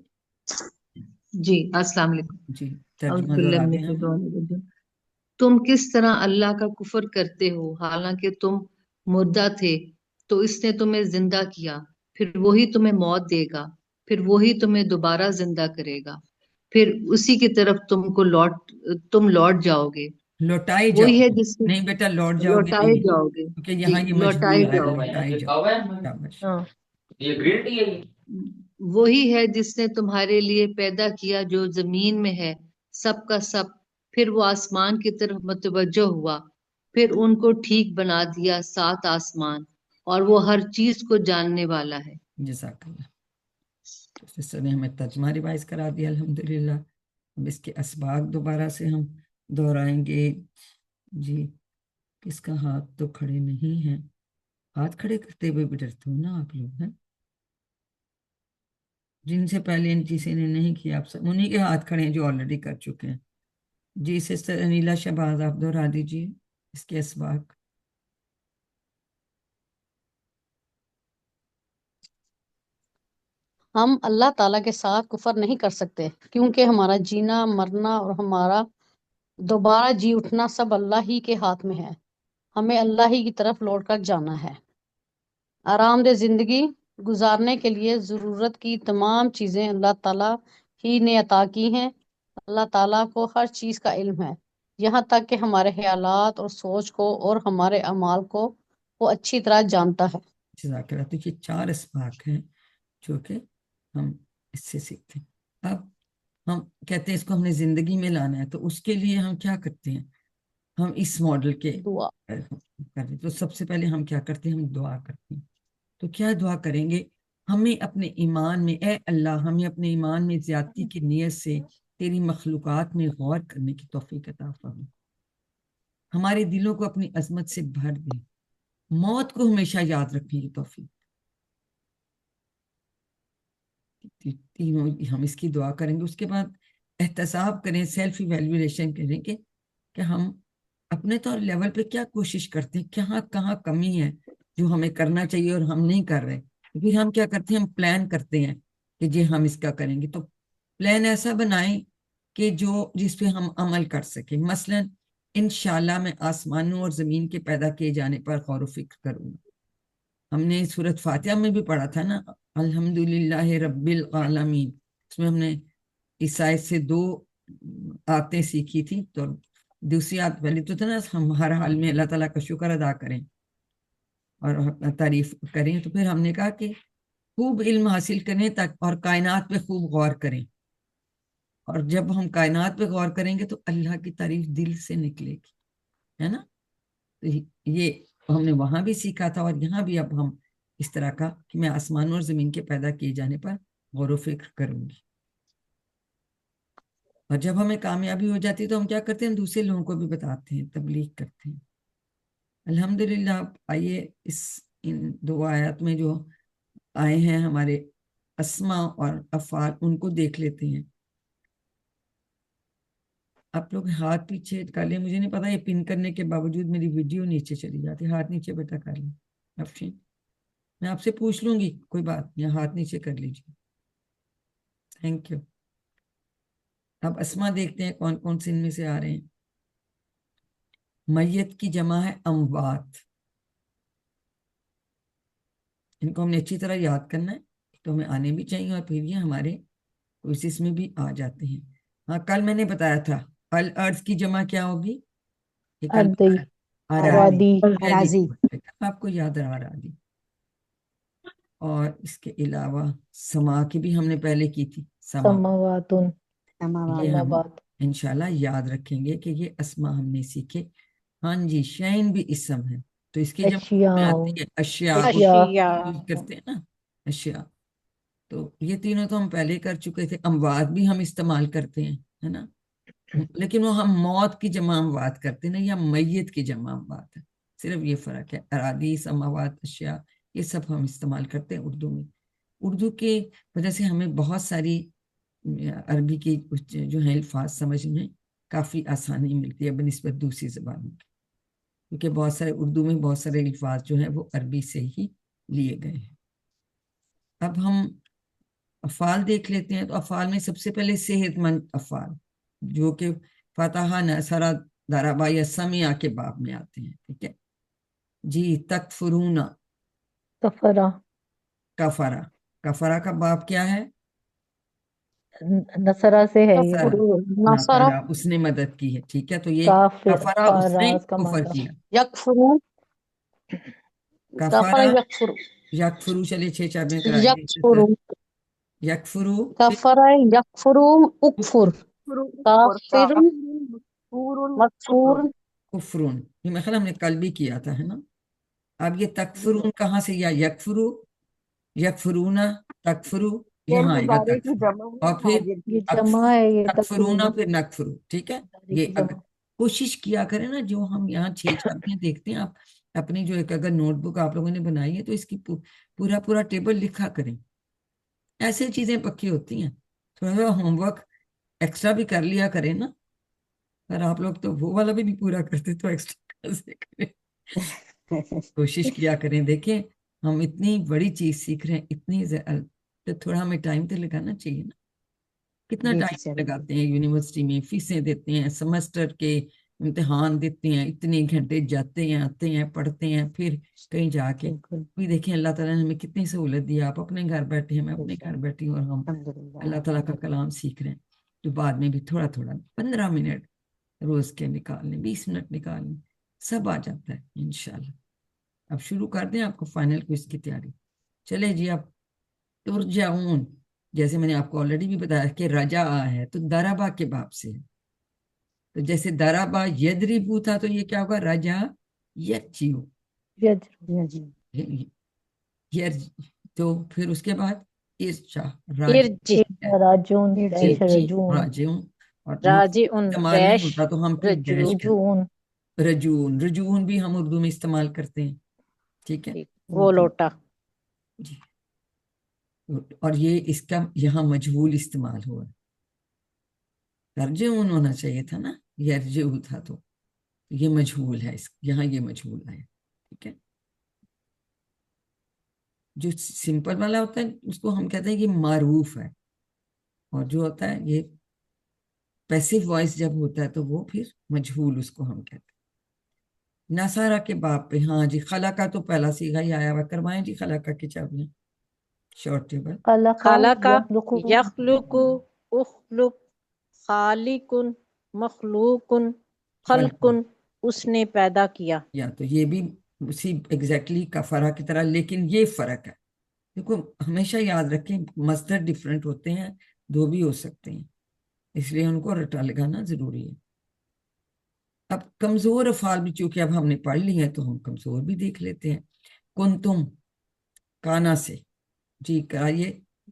جی السلام علیکم. جی اعوذ ترجمہ باللہ دہرا من دیں ہم. الشیطان الرجیم. تم کس طرح اللہ کا کفر کرتے ہو حالانکہ تم مردہ تھے، تو اس نے تمہیں زندہ کیا، پھر وہی تمہیں موت دے گا، پھر وہی تمہیں دوبارہ زندہ کرے گا، پھر اسی کی طرف تم لوٹ جاؤ گے. لوٹائے جاؤ وہی ہے گے، جس نے نہیں بیٹا لوٹ جاؤ گے لوٹائے نہیں، جاؤ گے. کیونکہ جی یہاں یہ لوٹائے مجبور ہے، جاؤ گے. لوٹائے جاؤ. شاباش. ہاں وہی ہے جس نے تمہارے لیے پیدا کیا جو زمین میں ہے، سب کا سب، پھر وہ آسمان کی طرف متوجہ ہوا، پھر ان کو ٹھیک بنا دیا 7 آسمان، اور وہ ہر چیز کو جاننے والا ہے. جزاک اللہ. سسٹر نے ہمیں ترجمہ ریوائز کرا دیا الحمدللہ. اب اس کے اسباق دوبارہ سے ہم دہرائیں گے. جی کس کا ہاتھ تو کھڑے نہیں ہیں؟ ہاتھ کھڑے کرتے ہوئے بھی ڈرتے ہو نا آپ لوگ، ہیں جن سے پہلے ان چیزیں نے نہیں کیا، آپ سب انہی کے ہاتھ کھڑے ہیں جو آلریڈی کر چکے ہیں. جی سسٹر انیلا شہباز، آپ دہرا دیجیے اس کے اسباق. ہم اللہ تعالیٰ کے ساتھ کفر نہیں کر سکتے، کیونکہ ہمارا جینا، مرنا اور ہمارا دوبارہ جی اٹھنا سب اللہ ہی کے ہاتھ میں ہے. ہمیں اللہ ہی کی طرف لوٹ کر جانا ہے. آرام دہ زندگی گزارنے کے لیے ضرورت کی تمام چیزیں اللہ تعالیٰ ہی نے عطا کی ہیں. اللہ تعالیٰ کو ہر چیز کا علم ہے، یہاں تک کہ ہمارے خیالات اور سوچ کو اور ہمارے اعمال کو وہ اچھی طرح جانتا ہے. جزاک اللہ. تو یہ 4 اسباق ہیں جو کہ ہم اس سے سیکھتے ہیں. اب ہم کہتے ہیں اس کو ہم نے زندگی میں لانا ہے، تو اس کے لیے ہم کیا کرتے ہیں؟ ہم اس ماڈل کے دعا. تو سب سے پہلے ہم کیا کرتے ہیں؟ ہم دعا کرتے ہیں. تو کیا دعا کریں گے؟ ہمیں اپنے ایمان میں، اے اللہ ہمیں اپنے ایمان میں زیادتی کی نیت سے تیری مخلوقات میں غور کرنے کی توفیق عطا فرما. ہمارے دلوں کو اپنی عظمت سے بھر دے. موت کو ہمیشہ یاد رکھنے کی توفیق. ہم اس کی دعا کریں گے. اس کے بعد احتساب کریں، سیلف ایویلویشن کریں گے کہ ہم اپنے طور لیول پہ کیا کوشش کرتے ہیں، کہاں کمی ہے جو ہمیں کرنا چاہیے اور ہم نہیں کر رہے. پھر ہم کیا کرتے ہیں؟ ہم پلان کرتے ہیں کہ جی ہم اس کا کریں گے. تو پلان ایسا بنائیں کہ جس پہ ہم عمل کر سکیں. مثلا انشاءاللہ میں آسمانوں اور زمین کے پیدا کیے جانے پر غور و فکر کروں گا. ہم نے سورۃ فاتحہ میں بھی پڑھا تھا نا، الحمدللہ رب العالمین. اس میں ہم نے اس آیت سے 2 آیتیں سیکھی تھی. تو دوسری آیت پہلے تو تھا نا ہم ہر حال میں اللہ تعالیٰ کا شکر ادا کریں اور تعریف کریں. تو پھر ہم نے کہا کہ خوب علم حاصل کریں اور کائنات پہ خوب غور کریں. اور جب ہم کائنات پہ غور کریں گے تو اللہ کی تعریف دل سے نکلے گی, ہے نا. تو یہ ہم نے وہاں بھی سیکھا تھا اور یہاں بھی اب ہم اس طرح کا کہ میں آسمان اور زمین کے پیدا کیے جانے پر غور و فکر کروں گی. اور جب ہمیں کامیابی ہو جاتی ہے تو ہم کیا کرتے ہیں, دوسرے لوگوں کو بھی بتاتے ہیں, تبلیغ کرتے ہیں. الحمدللہ. آئیے ان 2 آیات میں جو آئے ہیں ہمارے اسما اور افعال, ان کو دیکھ لیتے ہیں. آپ لوگ ہاتھ پیچھے کر لیں, مجھے نہیں پتا یہ پن کرنے کے باوجود میری ویڈیو نیچے چلی جاتی. ہاتھ نیچے بیٹا کر لیں افشین, میں آپ سے پوچھ لوں گی, کوئی بات نہیں, ہاتھ نیچے کر لیجیے. Thank you. اب اسما دیکھتے ہیں کون کون سے ان میں سے آ رہے ہیں. میت کی جمع ہے اموات. ان کو ہم نے اچھی طرح یاد کرنا ہے, تو ہمیں آنے بھی چاہیے, اور پھر یہ ہمارے کوشش میں بھی آ جاتے ہیں. ہاں کل میں نے بتایا تھا الارض کی جمع کیا ہوگی, یہ کل ادی اراضی. اراضی آپ کو یاد رہا اراضی. اور اس کے علاوہ سما کی بھی ہم نے پہلے کی تھی, سما. سماواتن یہ ہم سماوات. انشاءاللہ یاد رکھیں گے کہ یہ اسما ہم نے سیکھے. ہاں جی, شین بھی اسم ہے, تو اس کی جمع میں اشیاء آتی ہے اشیاء. اشیاء یوز کرتے ہیں نا اشیاء. تو یہ تینوں تو ہم پہلے کر چکے تھے. اموات بھی ہم استعمال کرتے ہیں, ہے نا, لیکن وہ ہم موت کی جمع اموات کرتے ہیں نا, یا میت کی جمع اموات ہے, صرف یہ فرق ہے. اراضی, سماوات, اشیاء, یہ سب ہم استعمال کرتے ہیں اردو میں. اردو کی وجہ سے ہمیں بہت ساری عربی کی جو ہیں الفاظ سمجھ میں کافی آسانی ملتی ہے بنسبت دوسری زبانوں کی, کیونکہ بہت سارے اردو میں بہت سارے الفاظ جو ہیں وہ عربی سے ہی لیے گئے ہیں. اب ہم افعال دیکھ لیتے ہیں. تو افعال میں سب سے پہلے صحت مند افعال, جو کہ فتح, نصرہ, ضربہ یا سمع کے باب میں آتے ہیں. ٹھیک ہے جی. تکفرون, کفرا, کفرا. کفرا کا باب کیا ہے؟ نصرہ سے ہے یہ. اللہ نصر تعالیٰ اس نے مدد کی ہے. ٹھیک ہے, تو یہ کافر, کفرا, اس نے فاراز کا کفر مادہ. کیا. یکفرون کفر کفرا, یکفر یکفرو, چلیے 6 میں کرائیے. یکفرون یکفرو, کفر یکفرون اکفر کافر مکفور کفرون. یہ مثلا ہم نے کل بھی کیا تھا, ہے نا. اب یہ تکفرون کہاں سے, یا یکفرو, یکفرونا, تکفرو, یہاں آئے گا بارے کی تکفرو. جمع ہے اور پھر حاضر یہ کی. جمع ہے, یہ تکفرونا, تکفرون پھر نکفرو. ٹھیک ہے, کی یہ جمع. کوشش کیا کریں نا, جو ہم یہاں 6 چابیاں دیکھتے ہیں, آپ اپنی جو ایک اگر نوٹ بک آپ لوگوں نے بنائی ہے تو اس کی پورا ٹیبل لکھا کریں. ایسے چیزیں پکی ہوتی ہیں. تھوڑا سا ہوم ورک ایکسٹرا بھی کر لیا کریں نا. اگر آپ لوگ تو وہ والا بھی نہیں پورا کرتے تو ایکسٹرا کیسے کریں. کوشش کیا کریں. دیکھیں ہم اتنی بڑی چیز سیکھ رہے ہیں, اتنی تو تھوڑا ہمیں ٹائم تو لگانا چاہیے نا. کتنا جی ٹائم ٹیچر لگاتے ہیں یونیورسٹی میں, فیسیں دیتے ہیں, سیمسٹر کے امتحان دیتے ہیں, اتنے گھنٹے جاتے ہیں, آتے ہیں, پڑھتے ہیں, پھر کہیں جا کے بالکل بھی دیکھیں اللہ تعالیٰ نے ہمیں کتنی سہولت دی. آپ اپنے گھر بیٹھے ہیں, میں اپنے گھر بیٹھی ہوں, اور ہم الحمدللہ اللہ تعالیٰ کا کلام سیکھ رہے ہیں. تو بعد میں بھی تھوڑا 15 منٹ روز کے نکال لیں, 20 منٹ نکال لیں, سب آ جاتا ہے انشاءاللہ. اب شروع کر دیں آپ کو فائنل کوئز کی تیاری. چلے جی. اب ترجعون, جیسے میں نے آپ کو آلریڈی بھی بتایا کہ رجع ہے تو دربا کے باب سے ہے. تو جیسے دربا یدربو تھا تو یہ کیا ہوگا, رجع یرجعو. تو پھر اس کے بعد ارجع, ارجع راجون ڈیش رجون, راجعون. اور راجعون استعمال نہیں ڈیش ہوتا تو ہم پھر ڈیش رجوع رجون, رجون. رجون بھی ہم اردو میں استعمال کرتے ہیں. ٹھیک ہے وہ لوٹا. جی. اور یہ اس کا یہاں مجہول استعمال ہوا. ترجعون ہونا چاہیے تھا نا, یرجعو تھا تو یہ مجہول ہے. یہاں یہ مجہول ہے. ٹھیک ہے. جو سمپل والا ہوتا ہے اس کو ہم کہتے ہیں یہ معروف ہے, اور جو ہوتا ہے یہ پیسیو وائس جب ہوتا ہے تو وہ پھر مجہول اس کو ہم کہتے ہیں. نصارہ کے باب پہ, ہاں جی, خلقہ تو پہلا صیغہ ہی آیا ہوا. کروائیں جی خلقہ کی چابیاں. शॉर्ट टेबल खलका खालाका यखलुकु यखलुकु उखलुक खालिकुन मखलूकुन खल्कुन उसने पैदा किया। या तो ये भी उसी एग्जैक्टली कफरा की तरह, लेकिन ये फर्क है। देखो हमेशा याद रखें मस्दर डिफरेंट होते हैं, दो भी हो सकते हैं, इसलिए उनको रटा लगाना जरूरी है। अब कमजोर अफाल भी चूंकि अब हमने पढ़ लिए हैं तो हम कमजोर भी देख लेते हैं। कुंतुम, काना से, जी कराइए।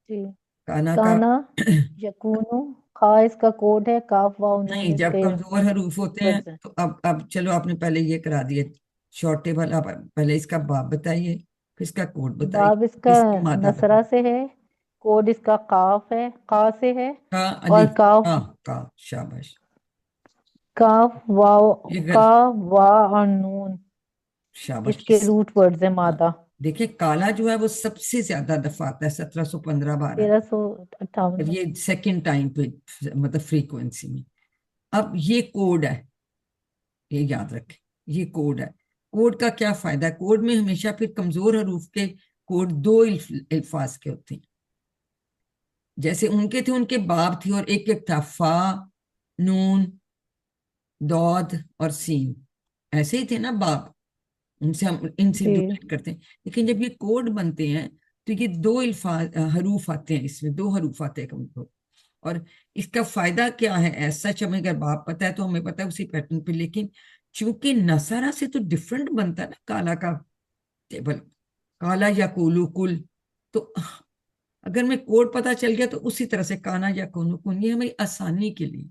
जी काना का काना यकूनु, खा इसका कोड है, काफ वाव नून नहीं, जब इसके कमजोर हरूफ होते हैं वर्ड्स हैं। तो अब चलो आपने पहले ये करा दिए शॉर्ट टेबल, अब पहले इसका बाब बताइए, फिर इसका कोड बताइए, बाब इसका फिर इसकी मादा बताइए। नसरा से है, कोड इसका काफ है, का से है, का और अलिफ काफ का शाबाश, काफ वाव, ये का वा और नून शाबाश। इसके रूट वर्ड्स है मादा। देखिए काला जो है वो सबसे ज्यादा दफा आता है, 1715 बार आता 1358 है, में। ये सेकंड टाइम पे मतलब फ्रीक्वेंसी में। अब ये कोड है, ये याद रखें, ये कोड है। कोड का क्या फायदा है? कोड में हमेशा फिर कमजोर हरूफ के कोड दो अल्फाज के होते हैं, जैसे उनके थे, उनके बाब थे, और एक एक था फा, नून, दौद और सीन, ऐसे ही थे ना बाब, उनसे हम इनसे जी डिवाइड करते हैं। लेकिन जब ये कोड बनते हैं तो ये दो हरूफ आते हैं, इसमें दो हरूफ आते हैं कमजोर। और इसका फायदा क्या है? ऐसा हमें अगर बाप पता है तो हमें पता है उसी पैटर्न पे, लेकिन चूंकि नसारा से तो डिफरेंट बनता है ना काला का टेबल, काला या कोलू कुल, तो अगर मैं कोड पता चल गया तो उसी तरह से काना या कोनू कुन, ये हमें आसानी के लिए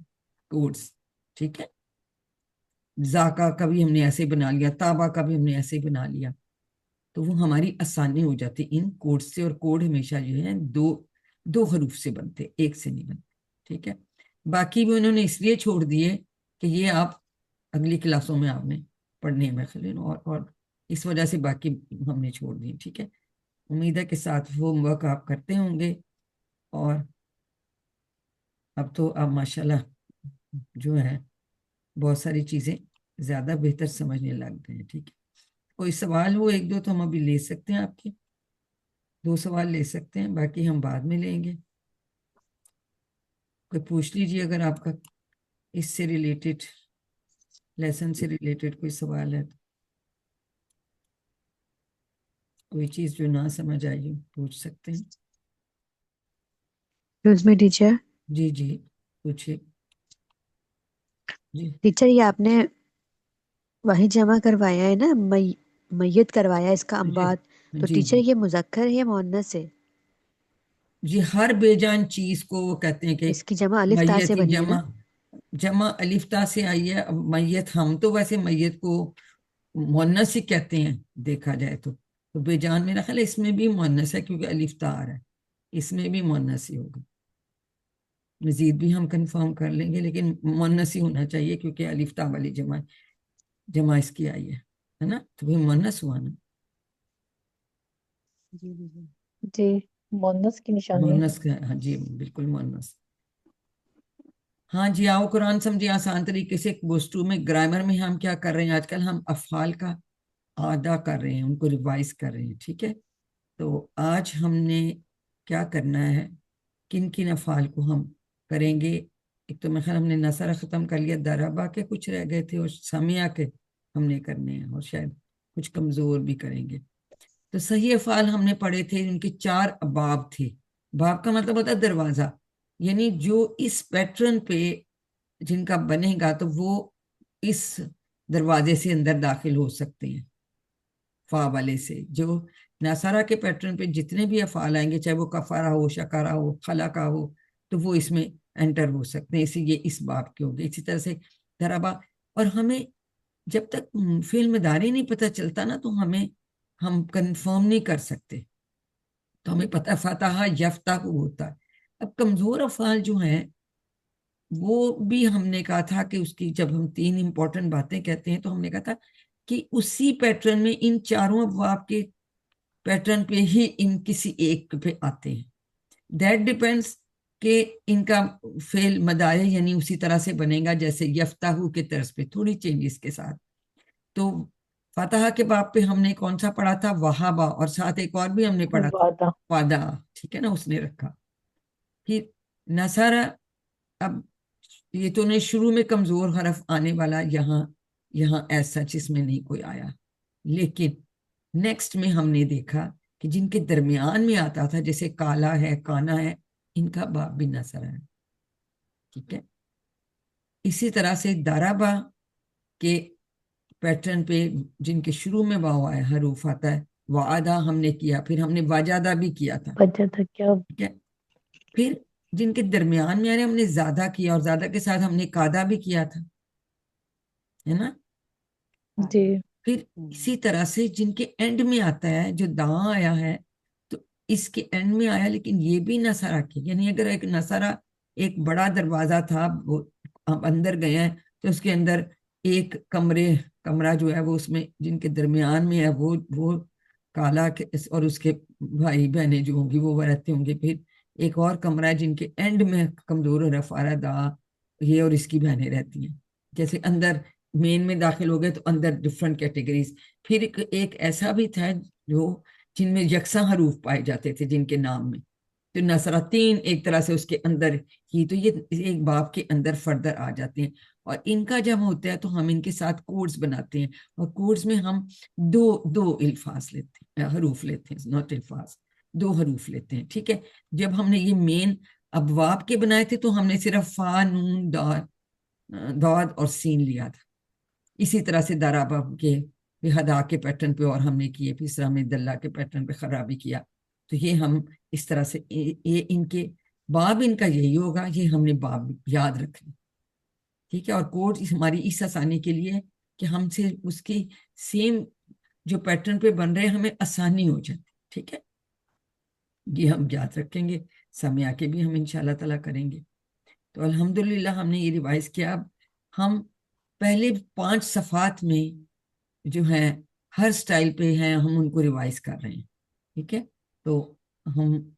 कोड्स, ठीक है। जाका का भी हमने ऐसे बना लिया, ताबा का भी हमने ऐसे बना लिया, तो वो हमारी आसानी हो जाती इन कोड से। और कोड हमेशा जो है दो दो हरूफ से बनते, एक से नहीं बनते, ठीक है। बाकी भी उन्होंने इसलिए छोड़ दिए कि ये आप अगली क्लासों में आपने पढ़ने में खलीन, और इस वजह से बाकी हमने छोड़ दिए, ठीक है। उम्मीद है कि साथ होमवर्क आप करते होंगे, और अब तो आप माशाल्लाह जो है बहुत सारी चीजें ज्यादा बेहतर समझने लग गए हैं, ठीक है। कोई सवाल हो एक दो तो हम अभी ले सकते हैं, आपके दो सवाल ले सकते हैं, बाकी हम बाद में लेंगे। कोई पूछ लीजिए अगर आपका इससे रिलेटेड, लेसन से रिलेटेड कोई सवाल है तो। कोई चीज जो ना समझ आई हो पूछ सकते हैं। Excuse me teacher. जी जी पूछिए जी। टीचर ये आपने वही जमा करवाया है ना, मैयत करवाया इसका जी अम्बात, तो जी टीचर जी ये मुजक्कर है या मुअन्नस है? जी, हर बेजान चीज को वो कहते हैं कि इसकी जमा अलिफ ता से मैयत ही बनी है जमा, ना? जमा अलिफ्ता से आई है। अब मैयत, हम तो वैसे मैयत को मुअन्नस ही कहते हैं देखा जाए तो बेजान मेरा ख्याल है इसमें भी मुअन्नस है, क्योंकि अलिफ्ता आ रहा है, इसमें भी मुअन्नस ही होगा। मजीद भी हम कंफर्म कर लेंगे, लेकिन मुअन्नस ही होना चाहिए क्योंकि अलिफ्ता वाली जमा इसकी आई है ना, तो भी मुअन्नस हुआ ना। जी जी जी। जी मोनस की निशानी है। मुअन्नस का, हाँ जी बिल्कुल मुअन्नस। हाँ जी, आओ कुरान समझिए आसान तरीके से। गोस्टू में ग्रामर में हम क्या कर रहे हैं आजकल, हम अफआल का आदा कर रहे हैं, उनको रिवाइज कर रहे हैं, ठीक है। तो आज हमने क्या करना है, किन किन अफआल को हम करेंगे। एक तो मैं ख्याल हमने नसरा खत्म कर लिया, दराबा के कुछ रह गए थे, और समिया के हमने करने हैं, और शायद कुछ कमजोर भी करेंगे। तो सही अफआल हमने पढ़े थे, उनके 4 बाब थे। बाब का मतलब होता है दरवाजा, यानी जो इस पैटर्न पे जिनका बनेगा तो वो इस दरवाजे से अंदर दाखिल हो सकते हैं। फा वाले से जो नसारा के पैटर्न पे जितने भी अफाल आएंगे, चाहे वो कफारा हो, शकारा हो, खला का हो, तो वो इसमें एंटर हो सकते हैं, इसी ये इस बाब के होंगे। इसी तरह से दराबा। और हमें जब तक फिल्म दारी नहीं पता चलता ना, तो हम कंफर्म नहीं कर सकते। तो हमें पता फतहा यफ्ता को होता है। अब कमजोर अफाल जो हैं वो भी हमने कहा था कि उसकी जब हम 3 इंपॉर्टेंट बातें कहते हैं तो हमने कहा था कि उसी पैटर्न में इन चारों अबवाब के पैटर्न पे ही इन किसी एक पे आते हैं। दैट डिपेंड्स कि इनका फेल मदारे यानी उसी तरह से बनेगा जैसे यफ्ताहू के तर्ज पे, थोड़ी चेंजेस के साथ। तो फातहा के बाब पे हमने कौन सा पढ़ा था, वहाबा, और साथ एक और भी हमने पढ़ा था, वादा। वादा, ठीक है ना, उसने रखा। फिर नसारा, अब ये तो नहीं, शुरू में कमजोर हरफ आने वाला, यहाँ यहाँ ऐसा इसमें नहीं कोई आया, लेकिन नेक्स्ट में हमने देखा कि जिनके दरमियान में आता था, जैसे काला है, काना है, इनका बाप भी नसरा है, ठीक है। इसी तरह से दाराबा के पैटर्न पे जिनके शुरू में वाव आया, हरूफ आता है, वादा हमने किया, फिर हमने वाजादा भी किया था, वजह था क्या? ठीक है। फिर जिनके दरमियान में आ रहे हमने ज्यादा किया, और ज्यादा के साथ हमने कादा भी किया था, है ना। जी। फिर इसी तरह से जिनके एंड में आता है, जो दां आया है, तो इसके एंड में आया, लेकिन ये भी नसारा के, यानी अगर एक नसारा, एक बड़ा दरवाजा था, वो आप अंदर गए हैं, तो उसके अंदर एक कमरा जो है वो उसमें जिनके दरमियान में है वो काला के, और उसके भाई बहनें जो होंगी वो रहते होंगे। फिर एक और कमरा है जिनके एंड में कमजोर रफारा दा, ये और इसकी बहनें रहती हैं। जैसे अंदर मेन में दाखिल हो गए तो अंदर डिफरेंट कैटेगरीज। फिर एक ऐसा भी था जो जिनमें यकसा हरूफ पाए जाते थे जिनके नाम में, तो नसरतीन एक तरह से उसके अंदर ही, तो ये एक बाप के अंदर फर्दर आ जाते हैं। और इनका जब होता है तो हम इनके साथ कोड्स बनाते हैं, और कोड्स में हम दो दो अल्फाज लेते हैं, हरूफ लेते हैं, नॉट अल्फाज, दो हरूफ लेते हैं, ठीक है। जब हमने ये मेन अबवाब के बनाए थे तो हमने सिर्फ फा, नून, दाद और सीन लिया था। इसी तरह से दाराबा के हदा के पैटर्न पे और हमने किए, फिर इसरा में दल्ला के पैटर्न पे खराबी किया। तो ये हम इस तरह से ये इनके बाब इनका यही होगा, ये हमने बाब याद रखने, ठीक है। और कोड हमारी इस आसानी के लिए है कि हमसे उसकी सेम जो पैटर्न पे बन रहे हैं हमें आसानी हो जाती, ठीक है। ये हम याद रखेंगे, समय के भी हम इंशाल्लाह ताला करेंगे। तो अल्हम्दुलिल्लाह हमने ये रिवाइज किया। अब हम पहले 5 सफात में जो है हर स्टाइल पे हैं, हम उनको रिवाइज कर रहे हैं, ठीक है। तो हम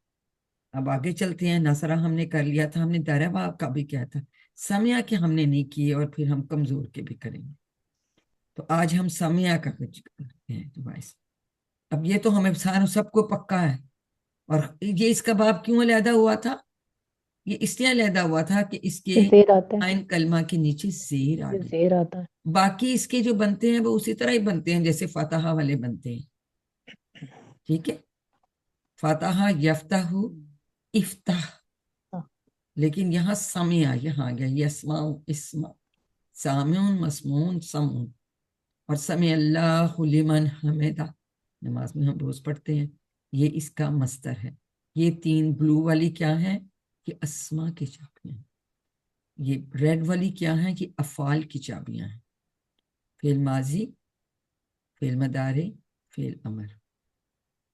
अब आगे चलते हैं। नसरा हमने कर लिया था, हमने दाराबा का भी किया था, समिया के हमने नहीं किए, और फिर हम कमजोर के भी करेंगे। तो आज हम समिया का कुछ करते हैं रिवाइज। अब ये तो हमें सारा सबको पक्का है। और ये इसका बाब क्यों अलहदा हुआ था, ये इसलिए अलहदा हुआ था कि इसके जेर आता है, आइन कलमा के नीचे जेर आ गई। जेर आता है। बाकी इसके जो बनते हैं वो उसी तरह ही बनते हैं जैसे फातहा वाले बनते हैं, ठीक है। फातहा, यफ्ताहु, इफ्ताह, हाँ। लेकिन यहाँ समिया, यहाँ आ गया यस्माउ, इस्मा, सामिउन, मस्मून, समून। और समी अल्लाहु लिमन हमिदा, नमाज में हम रोज पढ़ते हैं, ये इसका मस्तर है। ये 3 ब्लू वाली क्या है, ये अस्मा की चाबियां हैं। ये रेड वाली क्या है, ये अफाल की चाबियां हैं। फेल माजी, फेल मदारे, फेल अमर।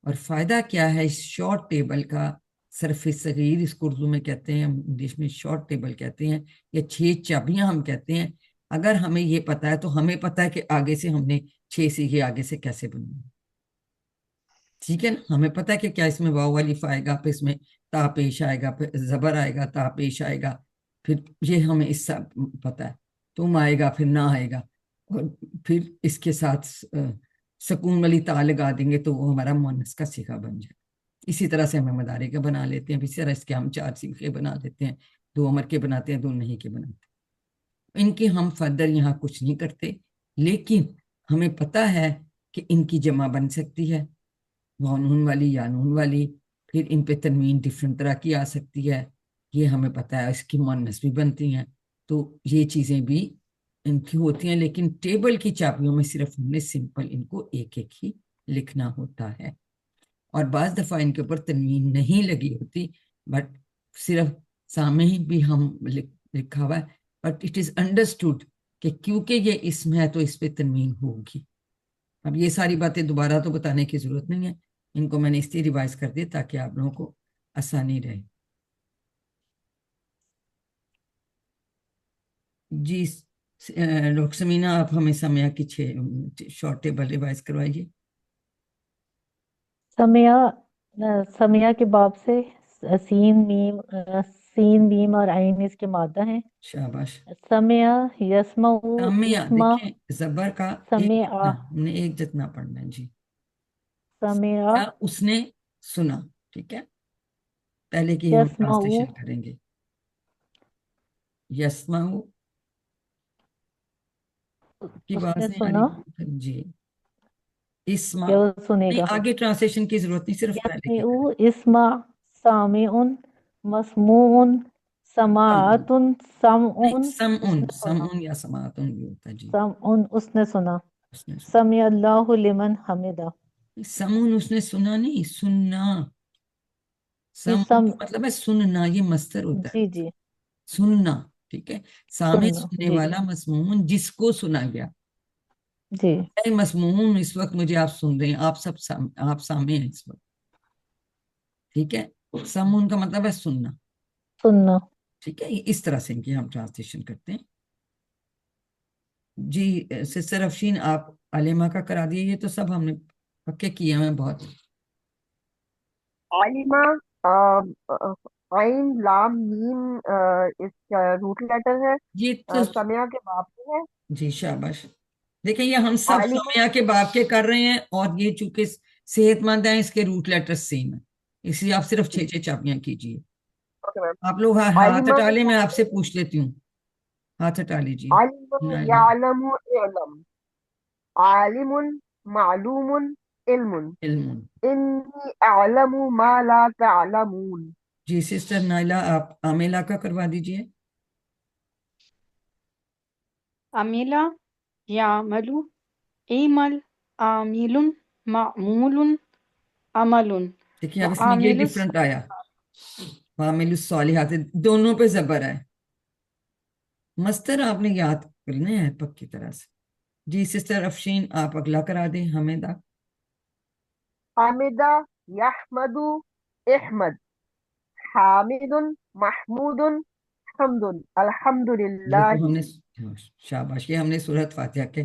और फायदा क्या है इस शॉर्ट टेबल का, सरफ सगीर इसको उर्दू में कहते हैं, इंग्लिश में शॉर्ट टेबल कहते हैं, या 6 चाबियां हम कहते हैं। अगर हमें ये पता है तो हमें पता है कि आगे से हमने 6 सीखे, आगे से कैसे बनना है, ठीक है ना। हमें पता है कि क्या इसमें वाव वालिफ आएगा, फिर इसमें ता पेश आएगा, फिर जबर आएगा, ता पेश आएगा, फिर ये हमें इससे पता है, तुम आएगा, फिर ना आएगा, और फिर इसके साथ सुकून वाली ता लगा देंगे तो वो हमारा मुअन्नस का सीगा बन जाए। इसी तरह से हमें मदारे का बना लेते हैं, इसी तरह इसके हम 4 सीखे बना लेते हैं, 2 अमर के बनाते हैं, 2 नहीं के बनाते हैं। इनकी हम फर्दर यहाँ कुछ नहीं करते, लेकिन हमें पता है कि इनकी जमा बन सकती है, नून वाली या नून वाली, फिर इन पे तनवीन डिफरेंट तरह की आ सकती है, ये हमें पता है। इसकी मुअन्नस भी बनती हैं, तो ये चीजें भी इनकी होती हैं। लेकिन टेबल की चाबियों में सिर्फ हमने सिंपल इनको एक एक ही लिखना होता है, और बाज दफा इनके ऊपर तनवीन नहीं लगी होती, बट सिर्फ सामने ही भी हम लिखा हुआ है, बट इट इज अंडरस्टूड कि क्योंकि ये इसमें है तो इस पे तनवीन होगी। अब ये सारी बातें दोबारा तो बताने की जरूरत नहीं है, इनको मैंने इसलिए रिवाइज कर दिया ताकि आप लोगों को आसानी रहे। जी डॉक्टर समीना, आप हमें समय की 6 शॉर्ट टेबल रिवाइज करवाइए। समिया, समिया के बाब से सीन मीम سین میم اور عین اس کے مادہ ہیں. شاباش. سمع یسمع سمع اسما دیکھیں زبر کا ایک سمع جتنا ہم نے ایک جتنا پڑھنا ہے. جی سمع کیا اس نے سنا. ٹھیک ہے پہلے کی ہم یسمع ٹرانسلیشن کریں گے. یسمع کی اس بات نے نہیں آ سنا رہی. جی اسما یا وہ سنے نہیں گا. آگے ٹرانسلیشن کی ضرورت نہیں صرف پہلے کی یسمع اسمع سامع مسموع سماعت سمع نہیں اس سمعن نے سنا. سمعن یا سماعتن بھی ہوتا ہے. جی سمع اس نے سنا. اس نے سنا. سمع اللہ لمن حمدہ. سمعن اس نے سنا نہیں سننا. جی سمعن کا مطلب ہے سننا. یہ مصدر ہوتا ہے جی جی سننا. ٹھیک ہے سامع سننا. سننے جی والا مسموعن جس کو سنا گیا. جی اے مسموعون اس وقت مجھے آپ سن رہے ہیں. آپ سب آپ سامع ہیں اس وقت. ٹھیک ہے سمعن کا مطلب ہے سننا. سننا. ٹھیک ہے اس طرح سے ان کی ہم ٹرانسلیشن کرتے ہیں. جی سسٹر افشین آپ علیمہ کا کرا دیے. یہ تو سب ہم نے پکے کیے ہیں بہت. عالمہ عین لام میم اس کا روٹ لیٹر ہے. یہ تو سمیا کے باپ میں ہے. جی شاباش. دیکھیں یہ ہم سب عالم سمیہ کے باپ کے کر رہے ہیں اور یہ چونکہ صحت مند ہیں اس کے روٹ لیٹر سیم ہیں. اس لیے آپ صرف 6 چاپیاں کیجئے. Okay ma'am. آپ لوگ ہاتھ عالمہ ہٹا لیں. میں آپ سے پوچھ لیتی ہوں. ہاتھ ہٹا لیجیے. عالم یعلم علم عالم معلوم علم علم. انی اعلم ما لا تعلمون. جی سسٹر نائلہ آپ عاملہ کا کروا دیجئے. عمل يعمل عمل عامل معمول عمل دیکھیں اب اس میں یہ وعامل ڈیفرنٹ آیا. وعامل الصالحات دونوں پہ زبر ہے. مستر آپ نے یاد کرنے ہیں پکی طرح سے. جی سسٹر افشین آپ اگلا کرا دیں. حمیدہ. حمد یحمد احمد حامد محمود حمد الحمد یہ للہ. تو ہم نے شاباش یہ ہم نے سورۃ فاتحہ کے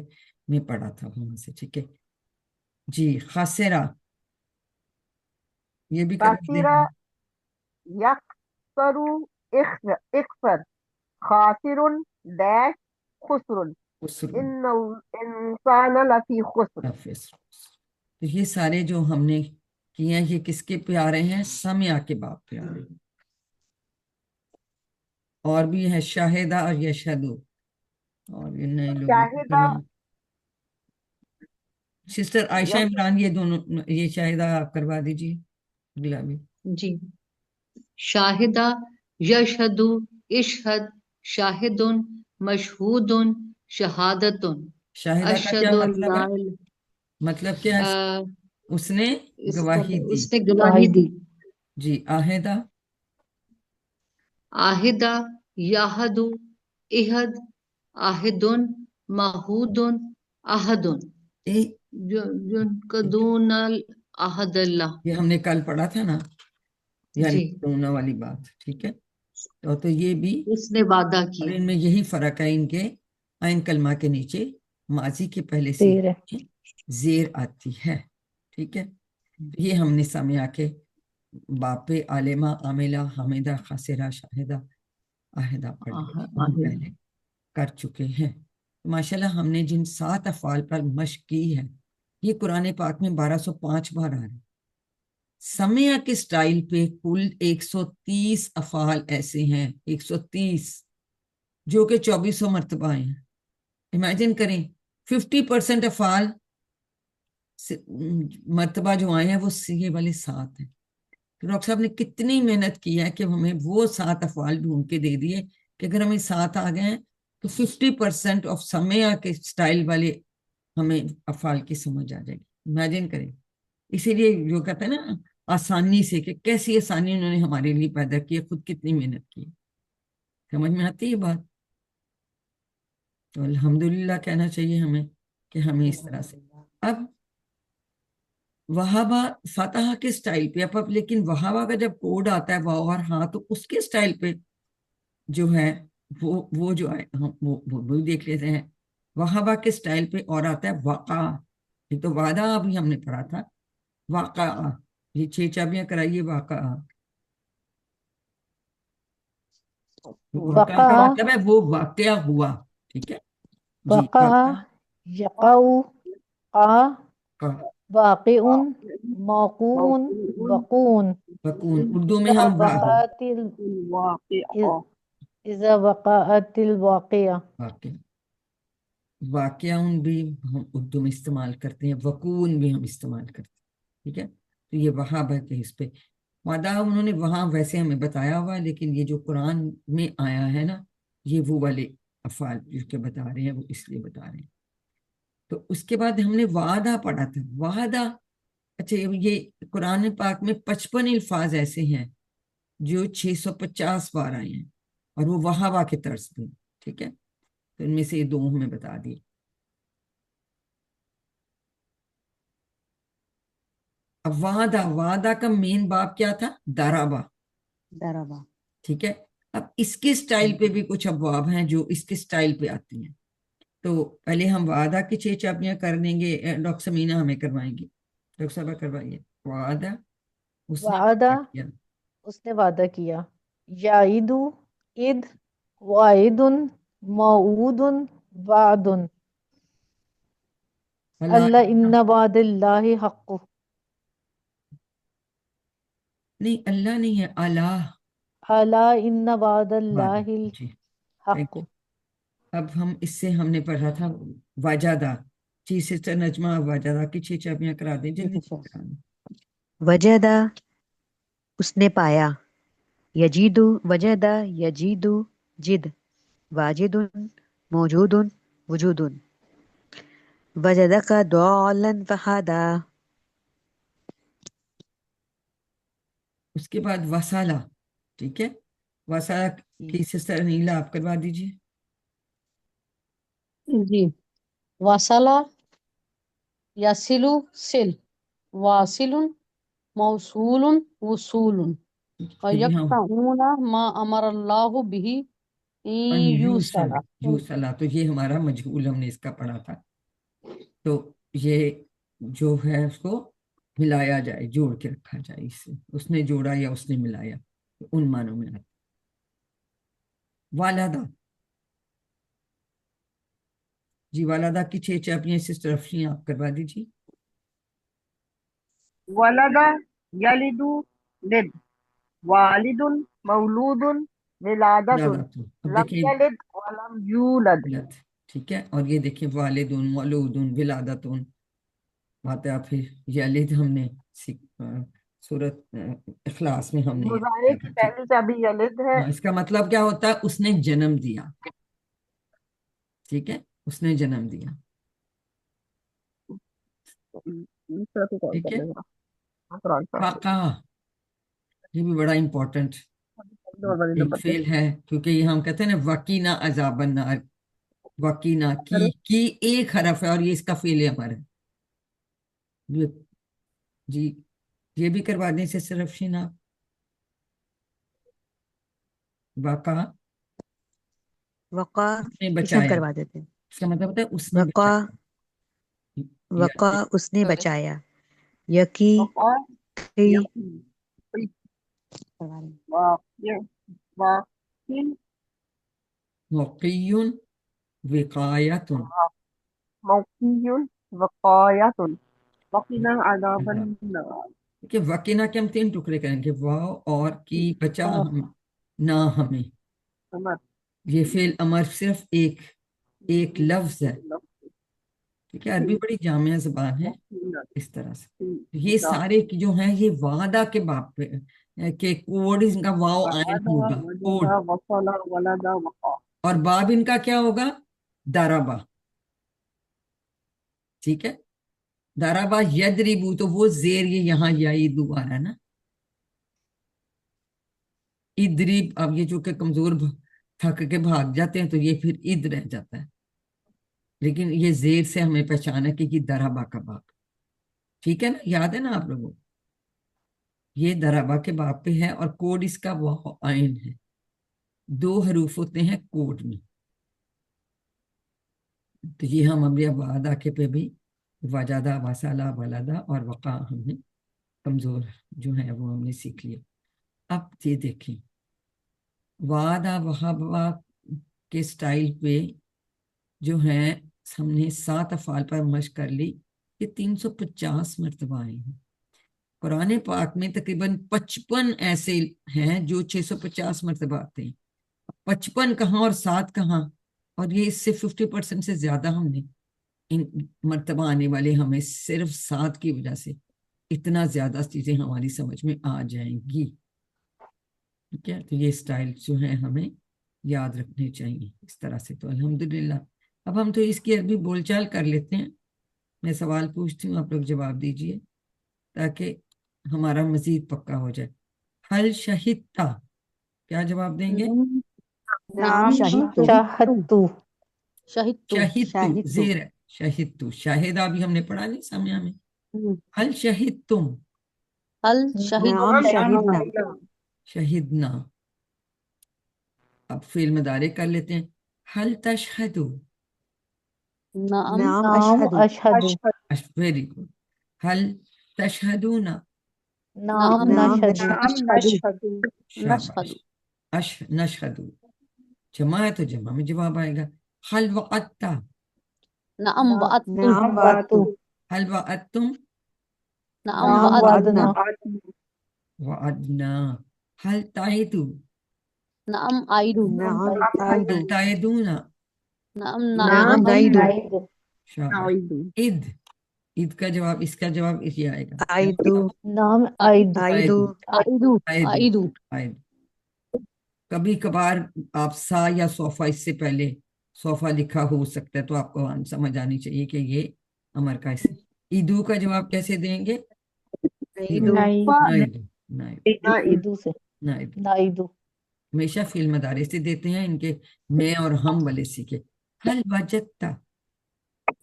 میں پڑھا تھا وہاں سے. ٹھیک ہے جی خاسرہ یہ بھی کرا دیں. خاسرہ یخسر اخسر خاسر ڈیش خسر ان الانسان لفی خسر. تو یہ سارے جو ہم نے کیے ہیں یہ کس کے پہ آ رہے ہیں. سمع کے باپ پہ آ رہے ہیں. اور بھی ہے شاہدہ اور یشہدو اور یہ نئے شاہدہ لوگ. سسٹر عائشہ عمران یہ دونوں یہ شاہدہ آپ کروا دیجیے. اگلا بھی. جی شاہدہ یشہد اشہد شاہد مشہود شہادت شاہدہ کا کیا اشہد مطلب ہے. اللہ مطلب کیا ہے اس نے گواہی دی. اس نے گواہی دی. جی آہدہ آہدہ یاہد احد آہدن معہود احد دون العہد اللہ. یہ ہم نے کل پڑھا تھا نا یعنی جی دونوں والی بات. ٹھیک ہے تو یہ بھی اس نے وعدہ اور کیا. ان میں یہی فرق ہے. ان کے عین کلمہ کے نیچے ماضی کے پہلے زیر ہے. سے زیر آتی ہے. ٹھیک ہے یہ ہم نے سمع کے باپ عالمہ عاملہ حمیدہ خاسرہ شاہدہ آہدہ پڑھ لی ہم پہلے کر چکے ہیں. ماشاءاللہ ہم نے جن 7 افعال پر مشق کی ہے یہ قرآن پاک میں 1205 بار آ رہے ہیں. سمع کے سٹائل پہ کل 130 افعال ایسے ہیں 130 جو کہ 2400 مرتبہ آئے ہیں. امیجن کریں 50% افعال مرتبہ جو آئے ہیں وہ یہ والے 7 ہیں. ڈاکٹر صاحب نے کتنی محنت کی ہے کہ ہمیں وہ 7 افعال ڈھونڈ کے دے دیے کہ اگر ہمیں 7 آ گئے ہیں تو 50% آف سمع کے سٹائل والے ہمیں افعال کی سمجھ آ جائے گی. امیجن کریں. اسی لیے جو کہتے ہیں نا آسانی سے کہ کیسی آسانی انہوں نے ہمارے لیے پیدا کی ہے. خود کتنی محنت کی. سمجھ میں آتی ہے بات. تو الحمدللہ کہنا چاہیے ہمیں کہ ہمیں اس طرح سے. اب وہابہ فتح کے سٹائل پہ اب لیکن وہابہ کا جب کوڈ آتا ہے واو اور ہاں تو اس کے سٹائل پہ جو ہے وہ جو ہے وہ دیکھ لیتے ہیں. وہابہ کے سٹائل پہ اور آتا ہے وقع. یہ تو وعدہ ابھی ہم نے پڑھا تھا. واقع یہ 6 چابیاں کرائیے. واقع वक़ा का वक़ा मतलब है वो वाक़या हुआ, ठीक है जी। वक़ा वक़ा यक़उ क़ा का वाक़िउन मौक़ून वक़ून वक़ून, उर्दू में इज़ा हम वक़अतिल इज़ा वक़अतिल वाक़िया। वाक़या, वाक़याउन भी हम उर्दू में इस्तेमाल करते हैं, वक़ून भी हम इस्तेमाल करते हैं, ठीक है। तो ये वहाब है कि इस पे वादा उन्होंने वहां वैसे हमें बताया हुआ है, लेकिन ये जो कुरान में आया है ना, ये वो वाले अफ़ाल जो के बता रहे हैं, वो इसलिए बता रहे हैं। तो उसके बाद हमने वादा पढ़ा था, वादा। अच्छा, ये कुरान पाक में 55 अल्फाज ऐसे हैं जो 650 बार आए हैं, और वो वहाबा के तर्ज पे, ठीक है। तो इनमें से ये दो हमें बता दिए। अब वादा, वादा का मेन बाब क्या था? दाराबा, दरबा। ठीक है। अब इसके स्टाइल पे भी कुछ अबवाब हैं जो इसके स्टाइल पे आती हैं। तो पहले हम वादा की 6 चाबियां कर देंगे, डॉक्टर समीना हमें करवाएंगी। डॉक्टर साहब करवाइए। वादा, उसने वादा वादा किया, उसने वादा किया। याइदु इद वाइदुन मऊदुन वादुन अला, अल्लाह इन्ना वादिल्लाहि हक्कु। नहीं अल्लाह नहीं है, अलाह अला इन्ना वादा वादिल्लाहि जी। थैंक हक्कु। यू। अब हम इससे हमने पढ़ा था वाजादा। जी सिस्टर नजमा, वाजादा की 6 चाबियां करा दें जल्दी करा दें। वजदा उसने पाया, यजीदु वजदा यजीदु जिद, वाजिदुन मौजूदुन वजूदुन, वजदका दौलन फहादा। उसके बाद वसाला, ठीक है। वसाला की सिस्टर नीला आप करवा दीजिए। जी। वसला यसिलु सिल, वासिलुन मौसूलुन वसूलुन, ये भी हम वयक्तऊना मा अमर अल्लाहु बिही अनयूसल, यूसला। यूसला, तो ये हमारा मजहूल हमने इसका पढ़ा था। तो ये जो है उसको मिलाया जाए, जोड़ के रखा जाए, इससे उसने जोड़ा या उसने मिलाया, तो उन मानों में आता। वालादा, जी वालादा की 6 चाबियां सिस्टर अफरीन आप करवा दीजिए। वलदा यलिदु लिद, वालिदुन मौलूदुन वालादा, विलादतुन, तो अब लम देखिए यलिद वलम यूलद। गलत, ठीक है। और ये देखिए वालिदुन मौलूदुन विलादतुन, बात है। फिर यलिद हमने सूरत इखलास में हमने ये मुजारे किया की था, ठीक। पहली चाबी यलिद है। हाँ, इसका मतलब क्या होता है? उसने जन्म दिया, ठीक है, उसने जन्म दिया, दूसरा तो कौन ठीक सा है। लग रहा? कुरान पाक फाका, ये भी बड़ा इंपॉर्टेंट एक नंबर पे। फेल है, क्योंकि ये हम कहते हैं ना वकीना अजाबन नार, वकीना की एक हरफ है और ये इसका फेल अमर है। ये जी, ये भी करवा दें से सिर्फ शीना। वाका, वक़ा उसने इसे हम बचाया, करवा देते हैं। इसका मतलब होता है उसने वक़ा बचाया। वक़ा ये उसने बचाया, यकी और की यकीन, करवा रहे हैं। वाक़िय, वाक़िन, मौक़ियुन विक़ायतुन, मौक़ियुन, वक़ायतुन, वक़िना अज़ाबन नार। कि वकीना के हम 3 टुकड़े करेंगे, वाव और की, बचा हम ना हमें। समझ। ये फेल अमर सिर्फ एक एक लफ्ज है, ठीक है। अरबी बड़ी जामिया जुबान है, इस तरह से। तो ये सारे की जो हैं ये वादा के बाप पे के कोड इनका वाव आयन वअदा, होगा, वजदा, कोड। वसला, वलदा, वक़ा। और बाब इनका क्या होगा? दाराबा, ठीक है। दाराबा यदरिबू, तो वो जेर ये यहाँ याइदू आ रहा है ना। इदरीब, अब ये जो कि कमजोर थक के भाग जाते हैं तो ये फिर इद रह जाता है, लेकिन ये जेर से हमें पहचाना कि ये दराबा का बाप, ठीक है ना, याद है ना आप लोगों को? ये दराबा के बाप पे है और कोड इसका वाव आयन है। 2 हरूफ होते हैं कोड में। तो ये हम अभी अब वादा के पे भी वजादा वसाला वलादा और वक़ा हमने कमजोर जो है वो हमने सीख लिया। अब ये देखें, वादा वहाबा के स्टाइल पे जो है हमने 7 अफ़ाल पर मश्क कर ली। ये 350 मरतबा आए हैं। कुरान पाक में तकरीबन 55 ऐसे हैं जो 650 मरतबा आते हैं। 55 कहाँ और 7 कहाँ, और ये इससे 50% से ज्यादा हमने इन मरतबा आने वाले हमें सिर्फ 7 की वजह से इतना ज्यादा चीजें हमारी समझ में आ जाएंगी। ठीक है, तो ये स्टाइल जो है हमें याद रखने चाहिए इस तरह से। तो अल्हम्दुलिल्लाह, अब हम तो इसकी अरबी बोलचाल कर लेते हैं। मैं सवाल पूछती हूँ, आप लोग जवाब दीजिए ताकि हमारा मजीद पक्का हो जाए। हल शहिदता, क्या जवाब देंगे? नाम शाहिद शाहदतु शहिदतु शहिदतु, शाहिद जेर है, शहिदतु। शाहिदा भी हमने पढ़ा नहीं सामने में। हल शहिद तुम, हल शहिद नाम शाहिदना शहिदना। अब फेल मदारे कर लेते हैं। हल तशहदु, नाम नाम नाम अशहदु अशहदु वेरी गुड। हल तशहदूना, नाम नाम नशहदु नशहदु शाबाश। अश नशहदु, जमा है तो जमा में जवाब आएगा। हल वअत्ता, नाम वअत्तु नाम वातु हल वअत्तुम, नाम नाम वअत्तु वादना वअदना। हल ताइदु, नाम आइदु नाम हल ताइदु ताइदूना, नाम नाम नाइदु नाइदु नाइद शाबाश। ईद, ईद का जवाब, इसका जवाब ये आएगा। क्या आइदु होगा? नाम आइद आइदु आइदु आइदु, आइदु आइदु। कभी कभार आप सा या सोफा, इससे पहले सोफा लिखा हो सकता है, तो आपको समझ आनी चाहिए कि ये अमर का हिस्सा। ईदू का जवाब कैसे देंगे? ईदु नाइद नाइदू, नाइदू, ईदू से नाइदू। नाइदू हमेशा फिल्म मदारे से देते हैं, इनके मैं और हम वाले सीखे। हल वजदता,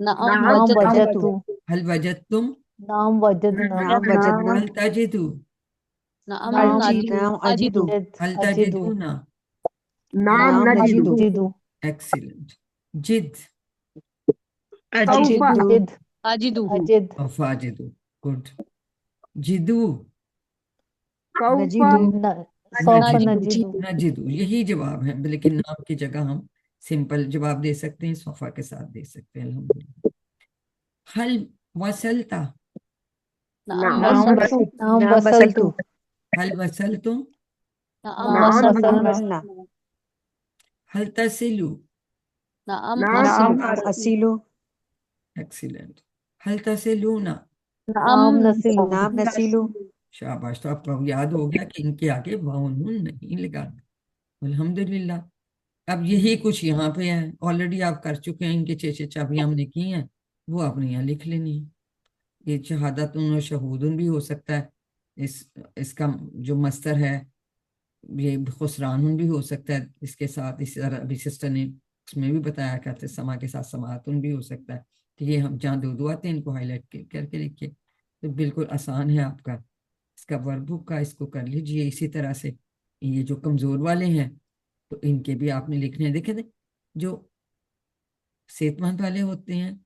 नाम नाम वजदतु वजदतु हल वजदतुम, नाम वजदना नाम वजदना हल तजिदु, नाम नाम नाजिदु नाम अजिदु अजिदु हल अजिदु तजिदूना। नाम नाम नजिदु नजिदु जिदु एक्सीलेंट। जिद अजिदु अजिदु जिद अजिदु अजिद और फाजिदु, गुड। जिदू, सौफा नजिदु सौफ नजिदु, नजिदु नजिदु, यही जवाब है, लेकिन नाम की जगह हम सिंपल जवाब दे सकते हैं, सोफा के साथ दे सकते हैं। अल्हम्दुलिल्लाह। हल वसलता, नाम नाम वसतु वसु नाम नाम वसलतु बसलतु हल वसलतुम, नाम नाम नाम वसतु वसलना बसलना हल तसिलु, नाम नाम असिलु नाम असीलु एक्सीलेंट। हल तसिलूना, नाम नाम नसिलु नाम नसीलु शाबाश। तो आपको अब याद हो गया कि इनके आगे वाव नून नहीं लगाना। अल्हम्दुलिल्लाह। अब यही कुछ यहाँ पे है, ऑलरेडी आप कर चुके हैं, इनके 6 चाबियां हमने की हैं, वो आपने यहाँ लिख लेनी है। ये शहादतुन और शहूदुन भी हो सकता है, इसका जो मस्तर है ये खुसरानुन भी हो सकता है, इसके साथ इस तरह अभी सिस्टर ने उसमें भी बताया करते समा के साथ समातुन भी हो सकता है। तो ये हम जहाँ दो आते हैं इनको हाईलाइट करके लिखिए, तो बिल्कुल आसान है आपका। इसका वर्कबुक का इसको कर लीजिए इसी तरह से। ये जो कमजोर वाले हैं तो इनके भी आपने लिखने हैं। देखे थे जो सेहतमंद वाले होते हैं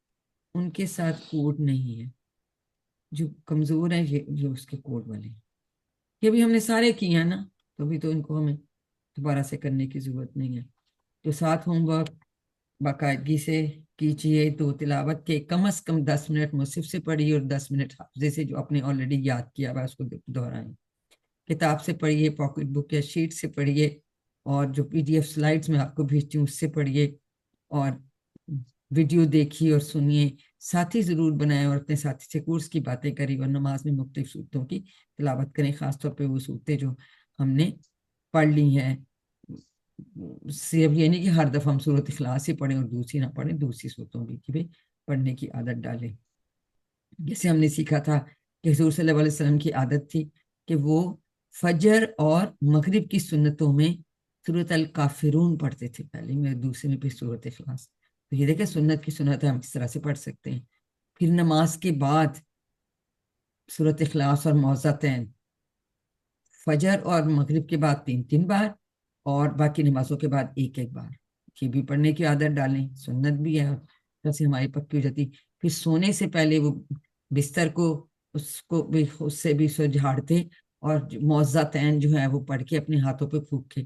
उनके साथ कोड नहीं है, जो कमजोर है ये उसके कोड वाले हैं। ये भी हमने सारे किए हैं ना, तो भी तो इनको हमें दोबारा से करने की जरूरत नहीं है। तो साथ होमवर्क बाकायदगी से कीजिए। तो तिलावत के कम से कम 10 मिनट मुसिफ से पढ़िए और 10 मिनट हाफजे से, जो आपने ऑलरेडी याद किया हुआ उसको दोहराएं। किताब से पढ़िए, पॉकेट बुक या शीट से पढ़िए, और जो PDF स्लाइड्स में आपको भेजती हूँ उससे पढ़िए, और वीडियो देखिए और सुनिए। साथी जरूर बनाएं और अपने साथी से कोर्स की बातें करें, और नमाज में मुख्तलिफ सूरतों की तिलावत करें, खासतौर पे वो सूरतें जो हमने पढ़ ली हैं। सिर्फ ये नहीं कि हर दफा हम सूरत इखलास ही पढ़ें और दूसरी ना पढ़ें, दूसरी सूरतों की भी पढ़ने की आदत डालें। जैसे हमने सीखा था कि हुजूर सल्लल्लाहु अलैहि वसल्लम की आदत थी कि वो फजर और मगरिब की सुन्नतों में सूरत अल काफिरून पढ़ते थे पहले में, दूसरे में फिर सूरत इखलास। तो ये देखें सुन्नत की सुन्नत है, हम किस तरह से पढ़ सकते हैं। फिर नमाज के बाद सूरत इखलास और मौज़तैन, फजर और मगरिब के बाद 3-3 बार, और बाकी नमाजों के बाद 1-1 बार। ये भी पढ़ने की आदत डालें, सुन्नत भी है, जैसे हमारी पक्की हो जाती। फिर सोने से पहले वो बिस्तर को उसको भी उससे भी झाड़ते, और मौज़तैन जो है वो पढ़ के अपने हाथों पे फूक के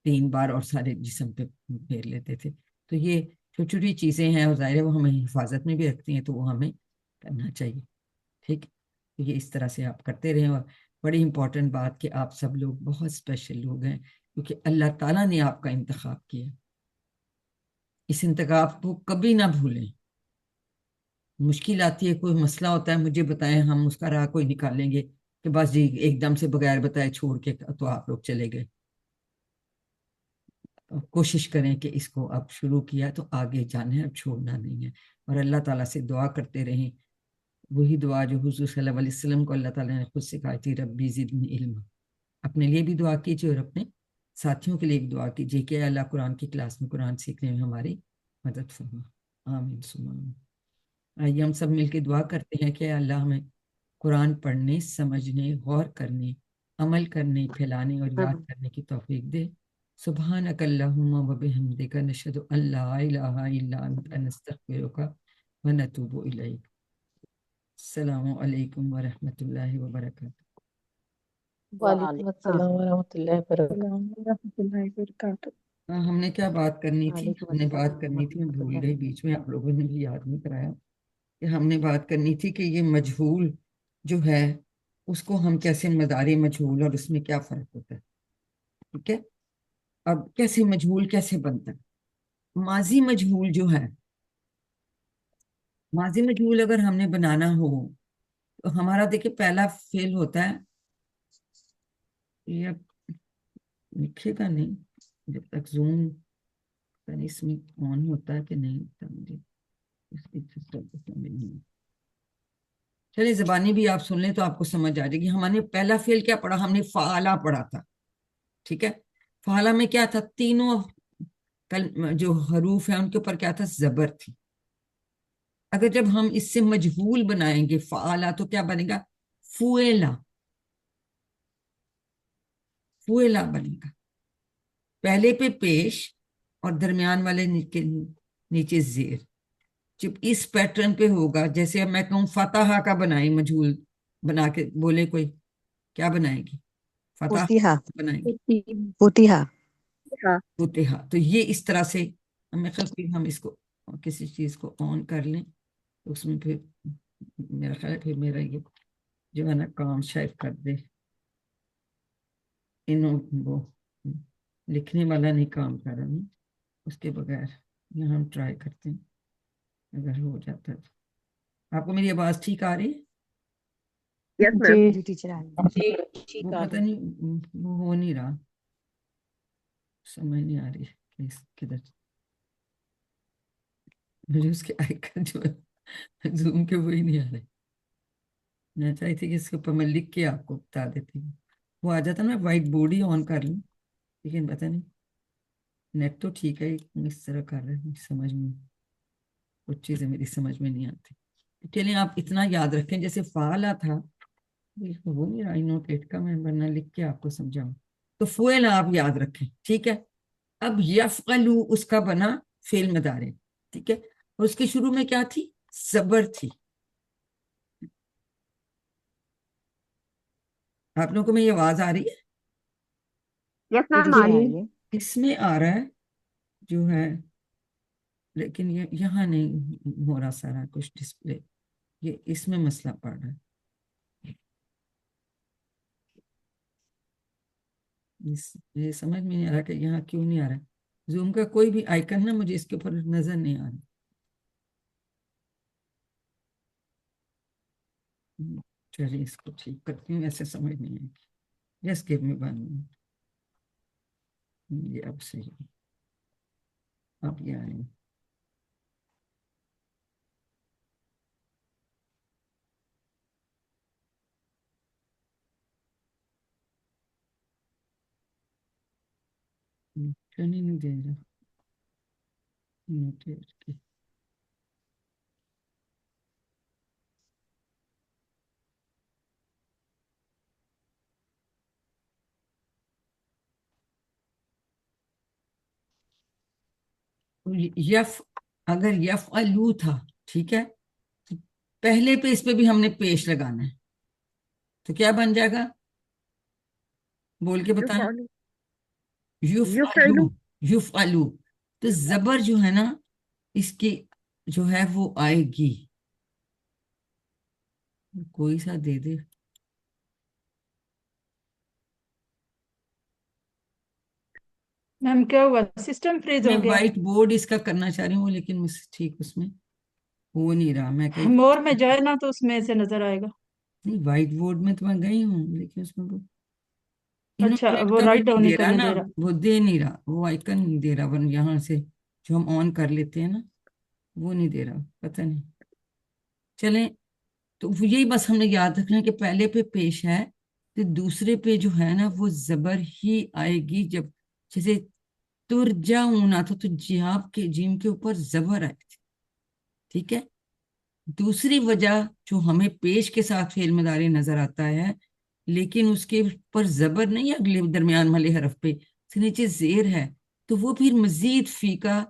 3 بار اور سارے جسم پہ پھیر لیتے تھے. تو یہ چھوٹی چھوٹی چیزیں ہیں اور ظاہر ہے وہ ہمیں حفاظت میں بھی رکھتی ہیں، تو وہ ہمیں کرنا چاہیے. ٹھیک، تو یہ اس طرح سے آپ کرتے رہیں. اور بڑی امپورٹنٹ بات کہ آپ سب لوگ بہت اسپیشل لوگ ہیں، کیونکہ اللہ تعالیٰ نے آپ کا انتخاب کیا. اس انتخاب کو کبھی نہ بھولیں. مشکل آتی ہے، کوئی مسئلہ ہوتا ہے، مجھے بتائیں، ہم اس کا راہ کوئی نکالیں گے کہ بس جی ایک دم سے بغیر بتائے چھوڑ کے تو آپ لوگ چلے گئے. کوشش کریں کہ اس کو اب شروع کیا تو آگے جانا ہے، اب چھوڑنا نہیں ہے. اور اللہ تعالیٰ سے دعا کرتے رہیں، وہی دعا جو حضور صلی اللہ علیہ وسلم کو اللہ تعالیٰ نے خود سکھائی تھی، ربی زدنی علم. اپنے لیے بھی دعا کیجیے اور اپنے ساتھیوں کے لیے بھی دعا کیجیے کہ اللہ قرآن کی کلاس میں قرآن سیکھنے میں ہماری مدد فرما. آمین ثم آمین. آئیے ہم سب مل کے دعا کرتے ہیں کہ اللہ ہمیں قرآن پڑھنے، سمجھنے، غور کرنے، عمل کرنے، پھیلانے اور یاد کرنے کی توفیق دے. سبحانک اللہم و بحمدک نشہد ان لا الہ الا انت نستغفرک و نتوب الیک. السلام علیکم ورحمۃ اللہ وبرکاتہ. وعلیکم السلام ورحمۃ اللہ وبرکاتہ. السلام ورحمۃ اللہ وبرکاتہ. ہم نے کیا بات کرنی تھی؟ وعلیکم ہم نے بات السلام کرنی تھی، میں ورحمۃ بھول اللہ گئی بیچ میں، آپ لوگوں نے بھی یاد نہیں کرایا کہ ہم نے بات کرنی تھی کہ یہ مجہول جو ہے اس کو ہم کیسے مداری مجہول اور اس میں کیا فرق ہوتا ہے. ٹھیک ہے، اب کیسے مجہول کیسے بنتا ہے؟ ماضی مجہول جو ہے، ماضی مجہول اگر ہم نے بنانا ہو تو ہمارا دیکھیں پہلا فعل ہوتا ہے، یہ لکھے گا نہیں جب تک زوم اس میں آن ہوتا ہے کہ نہیں ہوتا، مجھے چلے زبانی بھی آپ سن لیں تو آپ کو سمجھ آ جائے گی. ہم نے پہلا فعل کیا پڑھا؟ ہم نے فعالہ پڑھا تھا. ٹھیک ہے، فعالہ میں کیا تھا؟ تینوں جو حروف ہیں ان کے اوپر کیا تھا؟ زبر تھی. اگر جب ہم اس سے مجہول بنائیں گے فعالہ تو کیا بنے گا؟ فویلا. فویلا بنے گا. پہلے پہ پیش اور درمیان والے نیچے زیر. جب اس پیٹرن پہ ہوگا، جیسے اب میں کہوں فتح کا بنائیں مجہول بنا کے بولے کوئی، کیا بنائے گی؟ فتح فوتیحہ. بنائے گی، فوتیحہ. فتح. تو یہ اس طرح سے ہمیں خیال ہم اس کو کسی چیز کو آن کر لیں تو اس میں پھر میرا خیال ہے پھر میرا یہ جو ہے نا کام شاید کر دے. وہ لکھنے والا نہیں کام کر رہا ہوں، اس کے بغیر یہاں ہم ٹرائی کرتے ہیں اگر ہو جاتا ہے. آپ کو میری آواز ٹھیک آ رہی ہے؟ یس میم. جی جی ٹیچر آ رہی ہے. جی وہ ٹھیک آ پتہ رہی. نہیں وہ ہو نہیں رہا، سمجھ نہیں آ رہی کہ کدھر مجھے اس کے آئیکن جو ہے زوم کے وہی نہیں آ رہے. میں چاہتی تھی کہ اس کے اوپر میں لکھ کے آپ کو بتا دیتی ہوں، وہ آ جاتا نا وائٹ بورڈ ہی آن کر لوں، لیکن پتہ نہیں نیٹ تو ٹھیک ہے اس طرح کر رہے ہیں، سمجھ میں کچھ چیزیں میری سمجھ میں نہیں آتی. چلیں آپ اتنا یاد رکھیں جیسے فعالہ تھا وہ نہیں رہا نوٹ کا، میں ورنہ لکھ کے آپ کو سمجھاؤں. تو فعل آپ یاد رکھیں. ٹھیک ہے، اب یفعلو اس کا بنا فعل مضارع. ٹھیک ہے، اور اس کے شروع میں کیا تھی؟ زبر تھی. آپ لوگوں کو میں یہ آواز آ رہی ہے؟ یس جی میم ٹیچر آ آ رہی ہے. رہی ہے. اس میں آ رہا ہے جو ہے، لیکن یہاں نہیں ہو رہا سارا کچھ ڈسپلے، یہ اس میں مسئلہ پڑ رہا ہے. یہ سمجھ میں نہیں آ رہا کہ یہاں کیوں نہیں آ رہا. زوم کا کوئی بھی آئیکن نا مجھے اس کے اوپر نظر نہیں آ رہا. چلیے اس کو ٹھیک کرتی ہوں، ایسے سمجھ نہیں آئے گی. جسٹ گیو می 1 منٹ. یہ اب صحیح ہے. اب یہ آئے گی. چلنے نہیں دے رہا نوٹیٹ کی. یف اگر یفعلو تھا، ٹھیک ہے، تو پہلے پہ اس پہ بھی ہم نے پیش لگانا ہے، تو کیا بن جائے گا؟ بول کے بتائیں. یفعلو. युफ़अलु। युफ़अलु। तो जबर जो है ना इसकी जो है वो आएगी, कोई सा दे दे। मैम क्या हुआ, सिस्टम फ्रीज मैं हो गया? व्हाइट बोर्ड इसका करना चाह रही हूँ लेकिन मुझसे ठीक उसमें हो नहीं रहा। मैं कहीं मोर में जाए ना तो उसमें से नजर आएगा। नहीं, व्हाइट बोर्ड में तो मैं गई हूँ लेकिन उसमें वो अच्छा, इन्होंने वो आइकन राइट नहीं डाउन दे नहीं रहा करने ना, दे रहा। वो दे नहीं रहा, वो आइकन नहीं दे रहा वन यहाँ से जो हम ऑन कर लेते हैं ना, वो नहीं दे रहा, पता नहीं। चलें, तो यही बस हमने याद रखना है कि पहले पे पेश है तो दूसरे पे जो है ना वो जबर ही आएगी। जब जैसे तुरजाऊन आता तो जिहाब के जीम के ऊपर जबर आई थी, ठीक है। दूसरी वजह जो हमें पेश के साथ फेल मदारी नजर आता है लेकिन उसके ऊपर जबर नहीं है अगले दरमियान वाले हरफ पे, उसके नीचे जेर है, तो वो फिर मजीद फी का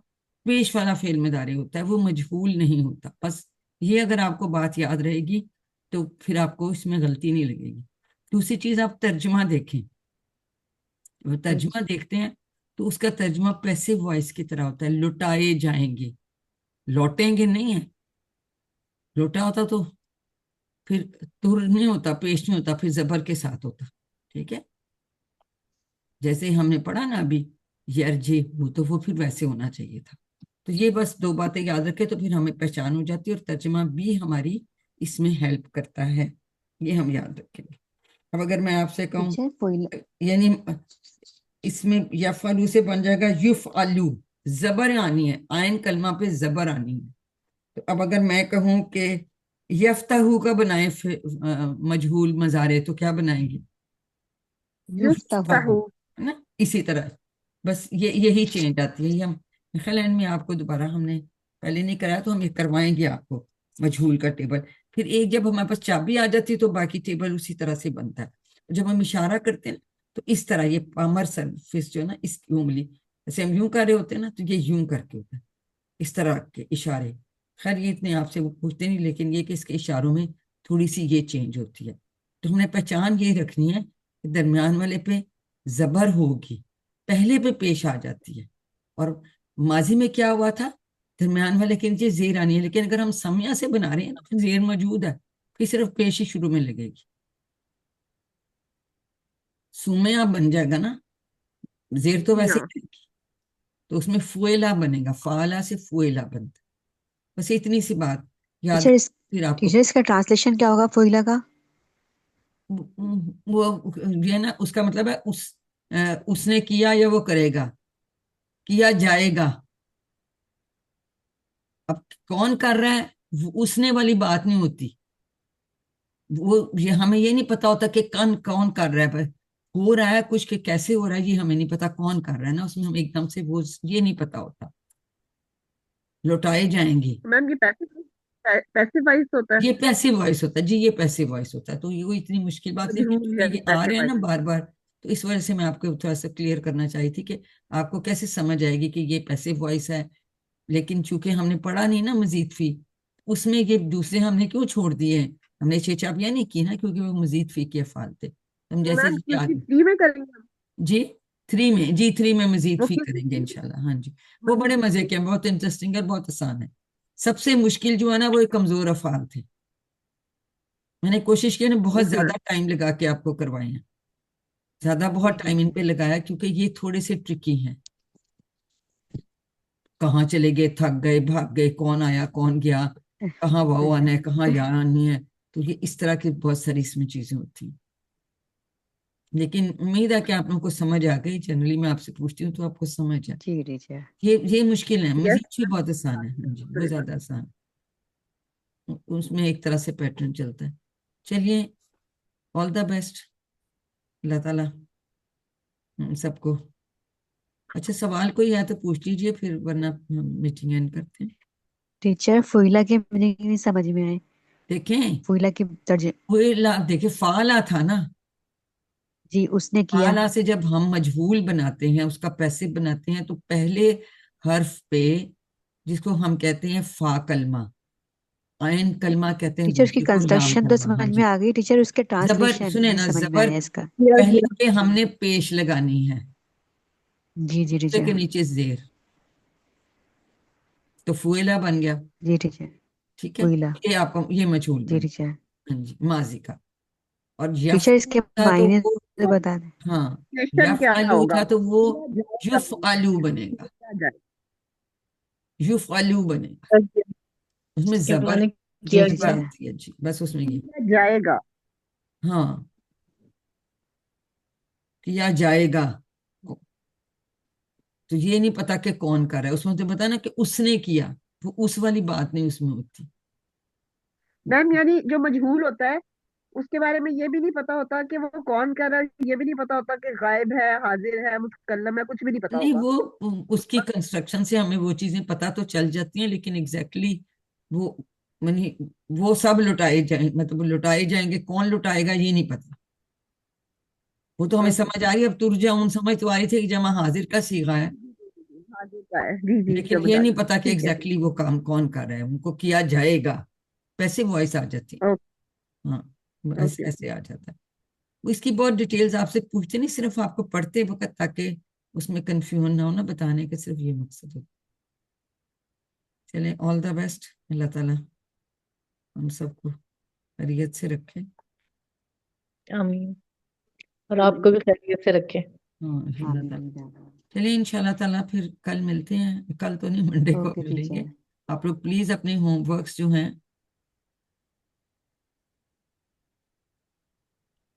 पेश वाला फेल मदारी होता है, वो मजहूल नहीं होता। बस ये अगर आपको बात याद रहेगी तो फिर आपको इसमें गलती नहीं लगेगी। दूसरी चीज आप तर्जुमा देखें, वो तर्जुमा देखते हैं तो उसका तर्जुमा पैसिव वॉइस की तरह होता है, लुटाए जाएंगे, लौटेंगे नहीं है। लौटा होता तो फिर तुर नहीं होता, पेश नहीं होता, फिर जबर के साथ होता, ठीक है। जैसे हमने पढ़ा ना अभी यरजे, वो तो वो फिर वैसे होना चाहिए था। तो ये बस दो बातें याद रखें तो फिर हमें पहचान हो जाती है और तर्जमा भी हमारी इसमें हेल्प करता है, ये हम याद रखेंगे। अब अगर मैं आपसे कहूँ टीचर फोइला यानी इसमें यफअलू से बन जाएगा युफ अलू, जबर आनी है, आयन कलमा पे जबर आनी है। तो अब अगर मैं कहूं कि यफ्ताहू का बनाए मजहूल मजारे तो क्या बनाएंगे, युफ्ताहु। युफ्ताहू, है ना। इसी तरह बस यही चेंज आती है। ये हम ख्याल में आपको दोबारा हमने पहले नहीं कराया तो हम ये करवाएंगे आपको मजहूल का टेबल। फिर एक जब हमारे पास चाबी आ जाती है तो बाकी टेबल उसी तरह से बनता है। जब हम इशारा करते हैं तो इस तरह ये पामर सरफेस जो है ना, इसकी उंगली जैसे हम यूं कर रहे होते हैं ना तो ये यूं करके होता है, इस तरह के इशारे। खैर ये इतने आपसे वो पूछते नहीं लेकिन ये कि इसके इशारों में थोड़ी सी ये चेंज होती है। तो हमने पहचान ये रखनी है कि दरमियान वाले पे जबर होगी, पहले पे पेश आ जाती है। और माजी में क्या हुआ था, दरमियान वाले के नीचे जेर आनी है, लेकिन अगर हम समिया से बना रहे हैं ना फिर जेर मौजूद है, फिर सिर्फ पेश ही शुरू में लगेगी। सुमया बन जाएगा ना, जेर तो वैसे या ही लगेगी, तो उसमें फुएला बनेगा, फाला से फुएला बनता है। बस इतनी सी बात याद टीचर रख, इस फिर आपको टीचर इसका ट्रांसलेशन क्या होगा फोइला का? वो ये ना उसका मतलब है उसने किया या वो करेगा, किया जाएगा। अब कौन कर रहा है उसने वाली बात नहीं होती, वो ये हमें ये नहीं पता होता कि कौन कौन कर रहा है, पर हो रहा है कुछ, कि कैसे हो रहा है ये हमें नहीं पता, कौन कर रहा है ना उसमें हम एकदम से वो ये नहीं पता होता। लौटाए जाएंगे, मैम ये पैसिव वॉइस होता है, ये पैसिव वॉइस होता है जी, ये पैसिव वॉइस होता है। तो ये कोई इतनी मुश्किल बात नहीं है मजहूल क्योंकि यानी ये आ पैसिव रहे हैं ना वॉइस। बार बार, तो इस वजह से मैं आपको थोड़ा सा क्लियर करना चाहिए थी कि आपको कैसे समझ आएगी कि ये पैसिव वॉइस है। लेकिन चूंकि हमने पढ़ा नहीं ना मजीद फी, उसमें ये दूसरे हमने क्यों छोड़ दिए हैं, हमने चेचाबियां नहीं की ना क्योंकि वो मजीद फी के अफाल थे। हम जैसे मैम जी क्योंकि आगे फ्री में करेंगे हम, जी थ्री में मजीद वो फी क्योंकि करेंगे free इंशाल्लाह। हाँ जी, वो में- बड़े मजे के हैं, बहुत इंटरेस्टिंग है, बहुत आसान है। सबसे मुश्किल जो है ना वो एक कमजोर अफाल थे, मैंने कोशिश की ना बहुत जी ज्यादा मैम। टाइम लगा के आपको करवाए हैं, ज्यादा बहुत टाइम इन पे लगाया क्योंकि ये थोड़े से ट्रिकी हैं। कहाँ चले गए, थक गए, भाग गए, कौन आया कौन गया, कहाँ वाव आना है कहाँ या आनी है, तो ये इस तरह की बहुत सारी इसमें चीजें होती हैं। लेकिन उम्मीद है कि आप लोगों को समझ आ गई, जनरली मैं आपसे पूछती हूँ तो आपको समझ आए। जी टीचर। ये मुश्किल है, यस। मजीद से बहुत आसान है, हाँ जी बहुत ज्यादा आसान है। उसमें एक तरह से पैटर्न चलता है। चलिए, ऑल द बेस्ट, अल्लाह ताला सबको। अच्छा, सवाल कोई है तो पूछ लीजिए फिर, वरना हम मीटिंग एंड करते हैं। टीचर फोइला के मीनिंग नहीं समझ में आए। देखें, फोइला की तर्ज कोई ला देखे फाला था ना, जी उसने किया। फाला से जब हम मजहूल बनाते हैं, उसका पैसिव बनाते हैं, तो पहले हर्फ पे जिसको हम कहते हैं फा कलमा, आयन कलमा कहते हैं, टीचर उसकी बिल्कुल लाम कंस्ट्रक्शन तो कलमा। हाँ समझ में जी, आ गई टीचर, उसके जबर ट्रांसलेशन सुने नहीं ना, समझ में जबर आया इसका। यस पहले यस। पे हमने पेश लगानी है, जी जी से टीचर। के नीचे जेर, तो फुएला बन गया। जी टीचर। ठीक है, कोयला। ये आपका ये मजहूल जी बन टीचर। गया। हाँ जी, माजी का। और टीचर इसके यफ़अलू था तो मायने वो, तो बता दें। हाँ, क्वेश्चन क्या यफ़अलू होगा? था तो वो किया युफ़अलू बनेगा, जाए, युफ़अलू बनेगा, उसमें इसके जबर माने जी किया जबर गया। टीचर। आती है जी, बस उसमें ये। किया जाएगा। हाँ, किया जाएगा। तो ये नहीं पता कि कौन कर रहा है, उसमें तो पता ना कि उसने किया, वो उस वाली बात नहीं उसमें होती। मैम यानी जो मजहूल होता है उसके बारे में ये भी नहीं पता होता कि वो कौन कर रहा है, ये भी नहीं पता होता कि गायब है, हाजिर है, मुतकल्लम है, कुछ भी नहीं पता नहीं, होगा। वो उसकी कंस्ट्रक्शन से हमें वो चीजें पता तो चल जाती हैं, लेकिन एग्जैक्टली वो मनी वो सब लुटाए जाए, मतलब लुटाए जाएंगे, कौन लुटाएगा ये नहीं पता। वो तो हमें ओके, समझ आ रही है, अब तुरजाउन समझ तो आ रही थी कि जमा हाजिर का सीगा है, हाजिर का है, जी जी लेकिन समझ ये आ नहीं गई, पता कि ठीक है ठीक एग्जैक्टली वो काम कौन कर रहा है। उनको किया जाएगा, पैसे वॉइस आ जाती है। है। हाँ, ऐसे ओके ऐसे आ जाता है। वो इसकी बहुत डिटेल्स आपसे पूछते नहीं, सिर्फ आपको पढ़ते वक्त, ताकि उसमें कंफ्यूजन ना हो ना, बताने का सिर्फ ये मकसद है। चलें, ऑल द बेस्ट। अल्लाह ताला हम सबको खैरियत से रखे। आमीन। और आपको भी खैरियत से रखे। हाँ, अल्लाह ताला। आमीन। चलिए इंशाल्लाह ताला फिर कल मिलते हैं, कल तो नहीं, मंडे को ओके मिलेंगे। टीचर। आप लोग प्लीज अपने होमवर्क्स जो हैं